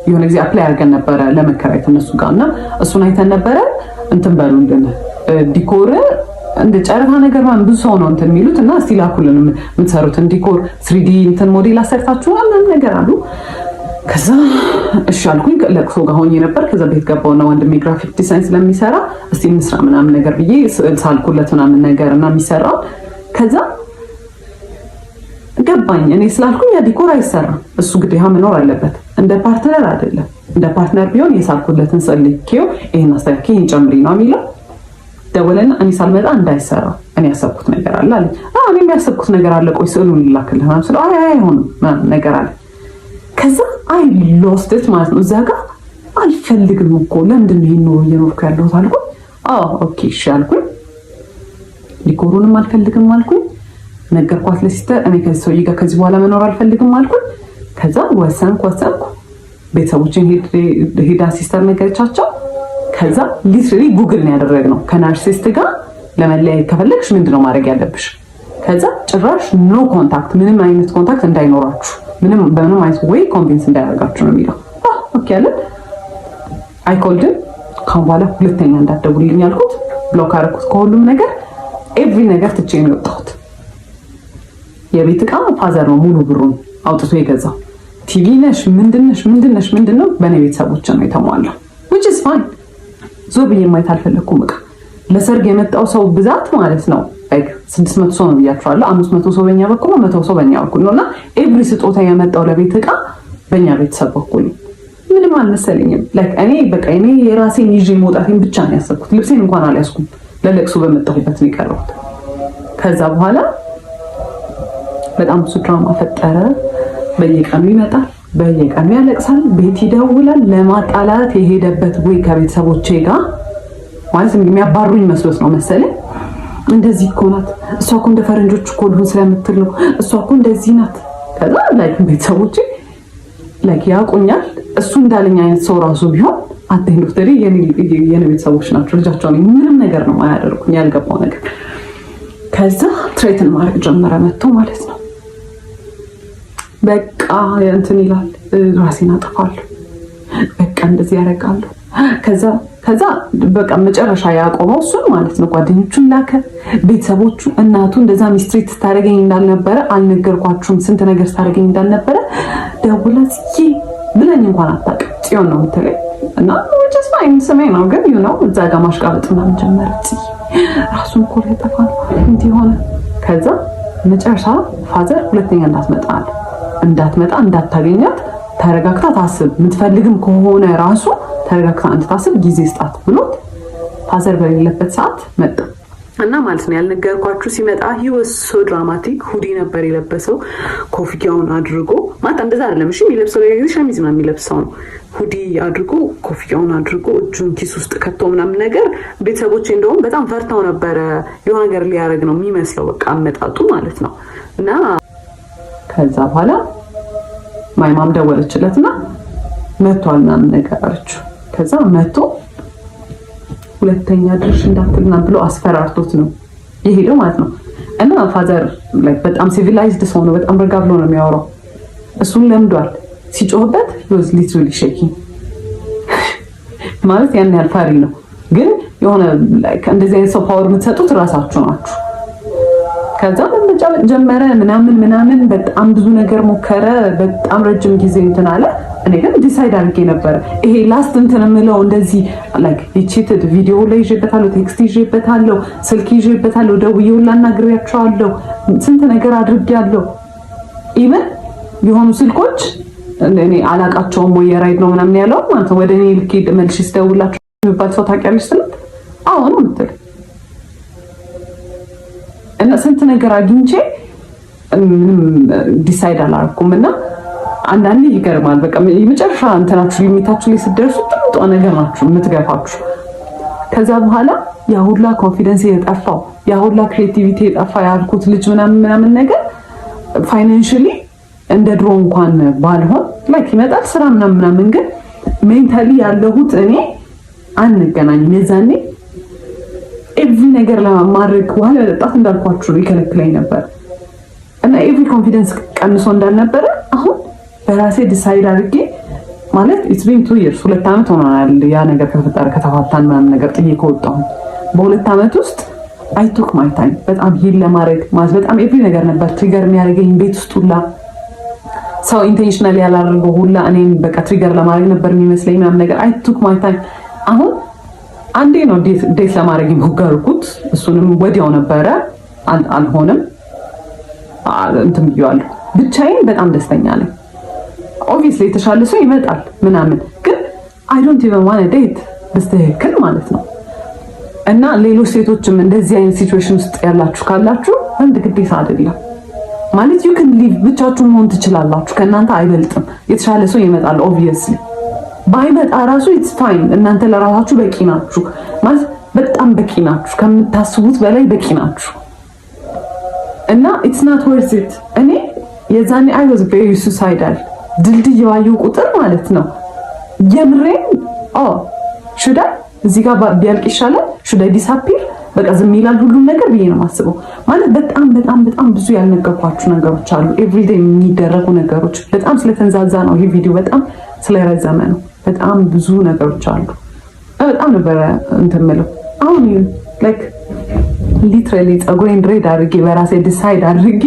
የሆነ ጊዜ አፕላይ አድርገን ነበረ ለመከራየት እነሱ ጋርና እሱን አይተን ነበረ እንትን በሉልን ዲኮር እንደ ጨረታ ነገር ማለት ብዙ ሰው ነው እንትን የሚሉት እና እስቲ ላኩልን የምትሰሩትን ዲኮር 3D እንትን ሞዴል አሰርታችኋል ነገር አሉ። ከዛ እሺ አልኩኝ። ለቅሶ ጋር ሆኜ ነበር። ከዛ ቤት ገባውና ወንድሜ ግራፊክ ዲዛይን ስለሚሰራ እስቲ እንስራ ምናምን ነገር ብዬ ሳልኩለት ምናምን ነገር እና የሚሰራው ከዛ ገባኝ። እኔ ስላልኩኝ ያ ዲኮር አይሰራም፣ እሱ ግዴታ መኖር አለበት። እንደ ፓርትነር አይደለም። እንደ ፓርትነር ቢሆን የሳልኩለትን ሰልኬው ይሄን አስተካክዬ ይሄን ጨምሪ ነው የሚለው። ደወለና እኔ ሳልመጣ እንዳይሰራ እኔ ያሰብኩት ነገር አለ አለኝ። እኔ የሚያሰብኩት ነገር አለ፣ ቆይ ስዕሉን ልላክልህ ምናምን ስለው አይ አይሆንም ምናምን ነገር አለ። ከዛ አይ ሎስት ኢት ማለት ነው። እዛ ጋር አልፈልግም እኮ ለምንድን ነው ይሄን ኑሮ እየኖርኩ ያለሁት አልኩኝ። ኦኬ እሺ አልኩኝ። ዲኮሩንም አልፈልግም አልኩኝ። ነገርኳት ለሲስተር እኔ ከዚህ ሰውዬ ጋር ከዚህ በኋላ መኖር አልፈልግም አልኩኝ። ከዛ ወሰንኩ። ቤተሰቦችን ሄዳ ሲስተር ነገረቻቸው። ከዛ ሊትራሊ ጉግል ነው ያደረግነው ከናርሲስት ጋር ለመለያየት ከፈለግሽ ምንድነው ማድረግ ያለብሽ? ከዛ ጭራሽ ኖ ኮንታክት፣ ምንም አይነት ኮንታክት እንዳይኖራችሁ፣ በምንም አይነት ወይ ኮንቪንስ እንዳያደርጋችሁ ነው የሚለው። ኦኬ አለ። አይኮልድም ካሁን በኋላ ሁለተኛ እንዳትደውልልኝ ያልኩት፣ ብሎክ አደረኩት ከሁሉም ነገር። ኤቭሪ ነገር ትቼ ነው የወጣሁት። የቤት ዕቃ ፋዘር ነው ሙሉ ብሩን አውጥቶ የገዛው። ቲቪ ነሽ ምንድነው በእኔ ቤተሰቦች ነው የተሟላው። which is fine። ዞር ብዬ ማየት አልፈለኩም። ዕቃ ለሰርግ የመጣው ሰው ብዛት ማለት ነው like 600 ሰው ነው ብያችኋለሁ። 500 ሰው በእኛ በኩል ነው፣ 100 ሰው በእኛ በኩል ነውና ኤቭሪ ስጦታ የመጣው ለቤት ዕቃ በእኛ ቤተሰብ በኩል ምንም አልመሰለኝም። like እኔ የራሴን ይዤ መውጣቴን ብቻ ነው ያሰብኩት። ልብሴን እንኳን አልያዝኩም። ለለቅሶ በመጣሁበት ነው የቀረሁት። ከዛ በኋላ በጣም ብዙ ድራማ ፈጠረ። በየቀኑ ይመጣል፣ በየቀኑ ያለቅሳል፣ ቤት ይደውላል። ለማጣላት የሄደበት ወይ ከቤተሰቦቼ ጋር ማለት የሚያባሩኝ መስሎት ነው መሰለኝ። እንደዚህ እኮ ናት እሷ እኮ እንደ ፈረንጆች እኮ ልሁን ስለምትል ነው እሷ እኮ እንደዚህ ናት። ከዛ ቤተሰቦቼ ያውቁኛል። እሱ እንዳለኝ አይነት ሰው ራሱ ቢሆን አትሄዱ ተሪ የኔ ቤተሰቦች ናቸው። ልጃቸው ነኝ። ምንም ነገር ነው ማያደርጉኝ ያልገባው ነገር። ከዛ ትሬትን ማድረግ ጀመረ መጥቶ ማለት ነው። በቃ እንትን ይላል፣ ራሴን አጠፋለሁ፣ በቃ እንደዚህ ያደርጋለሁ። ከዛ በቃ መጨረሻ ያቆመው እሱን ማለት ነው። ጓደኞቹን ላከ፣ ቤተሰቦቹ፣ እናቱ እንደዛ ሚስትሪት ስታደርገኝ እንዳልነበረ አልነገርኳችሁም፣ ስንት ነገር ስታደርገኝ እንዳልነበረ ደውላ ብለኝ እንኳን አታውቅም። ጽዮን ነው የምትለኝ እና ወጭስ ማይን ስሜ ነው ግን እዛ ጋር ማሽቃበጥ ምናምን ጀመረች። ራሱን እኮ ሊያጠፋ ነው እንዲህ ሆነ። ከዛ መጨረሻ ፋዘር ሁለተኛ እንዳትመጣ እንዳታገኛት ተረጋግታ ታስብ፣ የምትፈልግም ከሆነ ራሱ ተረጋግታ እንድታስብ ጊዜ ስጣት ብሎት ፋዘር በሌለበት ሰዓት መጣ እና ማለት ነው ያልነገርኳችሁ። ሲመጣ he was so dramatic። ሁዲ ነበር የለበሰው፣ ኮፍያውን አድርጎ ማለት እንደዛ አይደለም እሺ የሚለብሰው የጊዜ ሸሚዝ ነው የሚለብሰው ነው። ሁዲ አድርጎ ኮፍያውን አድርጎ እጁን ኪስ ውስጥ ከቶ ምናምን ነገር። ቤተሰቦቼ እንደውም በጣም ፈርተው ነበረ። የሆነ ነገር ሊያደርግ ነው የሚመስለው በቃ አመጣጡ ማለት ነው። እና ከዛ በኋላ ማይማም ደወለችለትና መጥቷል ምናምን ነገር አለችው። ከዛ መጥቶ ሁለተኛ ድርሽ እንዳትልና ብሎ አስፈራርቶት ነው የሄደው ማለት ነው። እና ፋዘር በጣም ሲቪላይዝድ ሰው ነው። በጣም ረጋ ብሎ ነው የሚያወራው። እሱን ለምዷል። ሲጮህበት was literally shaking ማለት ያን ያህል ፈሪ ነው። ግን የሆነ እንደዚህ አይነት ሰው ፓወር የምትሰጡት ራሳችሁ ናችሁ። ከዛ መጫወት ጀመረ ምናምን በጣም ብዙ ነገር ሞከረ። በጣም ረጅም ጊዜ እንትን አለ። እኔ ግን ዲሳይድ አድርጌ ነበር ይሄ ላስት እንትን የምለው እንደዚህ የቺትድ ቪዲዮ ላይ ይዤበታለሁ፣ ቴክስት ይዤበታለሁ፣ ስልክ ይዤበታለሁ፣ ደውዬ ሁላ አናግሬያቸዋለሁ፣ ስንት ነገር አድርጌያለሁ። ኢቨን የሆኑ ስልኮች እኔ አላቃቸውም ወይ የራይድ ነው ምናምን ያለው ማለት ወደ እኔ ልክ መልሽ ስደውላችሁ የሚባል ሰው ታውቂያለሽ ስልት አሁን ነው የምትል እና ስንት ነገር አግኝቼ ምንም ዲሳይድ አላደረኩም። እና አንዳንዴ ይገርማል። በቃ የመጨረሻ እንትናችሁ ሊሚታችሁ ላይ ስትደርሱ ጥሩ ነገር ናችሁ የምትገፋችሁ። ከዛ በኋላ ያ ሁላ ኮንፊደንስ የጠፋው ያ ሁላ ክሬቲቪቲ የጠፋ ያልኩት ልጅ ምናምን ነገር ፋይናንሻሊ እንደ ድሮ እንኳን ባልሆን ላይክ ይመጣል ስራ ምናምን ግን ሜንታሊ ያለሁት እኔ አንገናኝም። የዛኔ ኤቭሪ ነገር ለማድረግ ውሃ ለመጠጣት እንዳልኳችሁ ይከለክለኝ ነበር እና ኤቭሪ ኮንፊደንስ ቀንሶ እንዳልነበረ አሁን በራሴ ዲሳይድ አድርጌ ማለት ኢትስ ቢን 2 years 2 ዓመት ሆኗል ያ ነገር ከተፈጠረ ከተፋታን ምናምን ነገር ጥዬ ከወጣሁ በ2 ዓመት ውስጥ አይ ቱክ ማይ ታይም በጣም ሂል ለማድረግ ማለት በጣም ኤቭሪ ነገር ነበር ትሪገር የሚያደርገኝ ቤት ውስጥ ሁላ ሰው ኢንቴንሽናሊ ያላደረገው ሁላ እኔን በቃ ትሪገር ለማድረግ ነበር የሚመስለኝ ምናምን ነገር አይ ቱክ ማይ ታይም። አሁን አንዴ ነው ዴት ለማድረግ የሞከርኩት እሱንም ወዲያው ነበረ አልሆነም እንትን ብያለሁ። ብቻዬን በጣም ደስተኛ ነኝ። ኦብቪየስሊ የተሻለ ሰው ይመጣል ምናምን ግን አይ ዶንት ኢቨን ዋን ዴት በስተክል ማለት ነው። እና ሌሎች ሴቶችም እንደዚህ አይነት ሲቹዌሽን ውስጥ ያላችሁ ካላችሁ ወንድ ግዴታ አይደለም ማለት you can live ብቻችሁን መሆን ትችላላችሁ። ከእናንተ አይበልጥም። የተሻለ ሰው ይመጣል ኦብቪየስሊ ባይመጣ ራሱ it's fine። እናንተ ለራሳችሁ በቂ ናችሁ ማለት በጣም በቂ ናችሁ። ከምታስቡት በላይ በቂ ናችሁ። እና it's not worth it። እኔ የዛኔ I was very suicidal ድልድይ ባየሁ ቁጥር ማለት ነው የምሬን should I እዚህ ጋር ቢያልቅ ይሻላል should I disappear በቃ ዝም ይላል ሁሉም ነገር ብዬ ነው የማስበው። ማለት በጣም ብዙ ያልነገርኳችሁ ነገሮች አሉ። ኤቭሪዴይ የሚደረጉ ነገሮች በጣም ስለተንዛዛ ነው ይሄ ቪዲዮ በጣም ስለረዘመ ነው። በጣም ብዙ ነገሮች አሉ። በጣም ነበር እንትን የምለው አሁን ላይክ ሊትራሊ ፀጉሬን ድሬድ አድርጌ በራሴ ዲሳይድ አድርጌ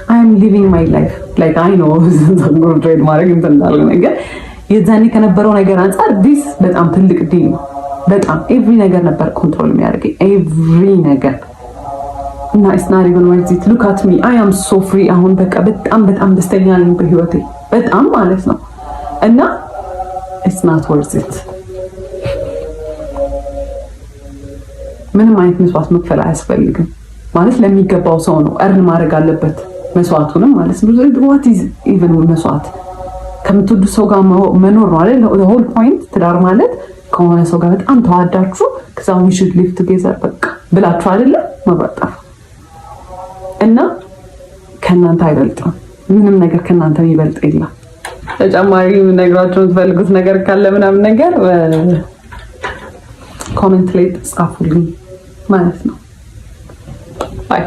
I am living my life like I know ፀጉሬን ድሬድ ማድረግ እንትን እንዳልሆነ ነገር የዛኔ ከነበረው ነገር አንፃር ዲስ በጣም ትልቅ ዲል ነው። በጣም ኤቭሪ ነገር ነበር ኮንትሮል የሚያደርገኝ ኤቭሪ ነገር እና it's not even worth it. look at me I am so free አሁን በቃ በጣም ደስተኛ ነኝ በህይወቴ በጣም ማለት ነው። እና it's not worth it። ምንም አይነት መስዋዕት መክፈል አያስፈልግም ማለት ለሚገባው ሰው ነው እርን ማድረግ አለበት መስዋዕቱንም ማለት ነው። what is even መስዋዕት ከምትወዱ ሰው ጋር መኖር ነው አይደል? the whole point ትዳር ማለት ከሆነ ሰው ጋር በጣም ተዋዳችሁ ከዛ we should live together በቃ ብላችሁ አይደለ መባጣፍ እና ከእናንተ አይበልጥም ምንም ነገር ከእናንተ የሚበልጥ የለም። ተጨማሪ ነግራችሁ የምትፈልጉት ነገር ካለ ምናምን ነገር ኮሜንት ላይ ጻፉልኝ ማለት ነው። ባይ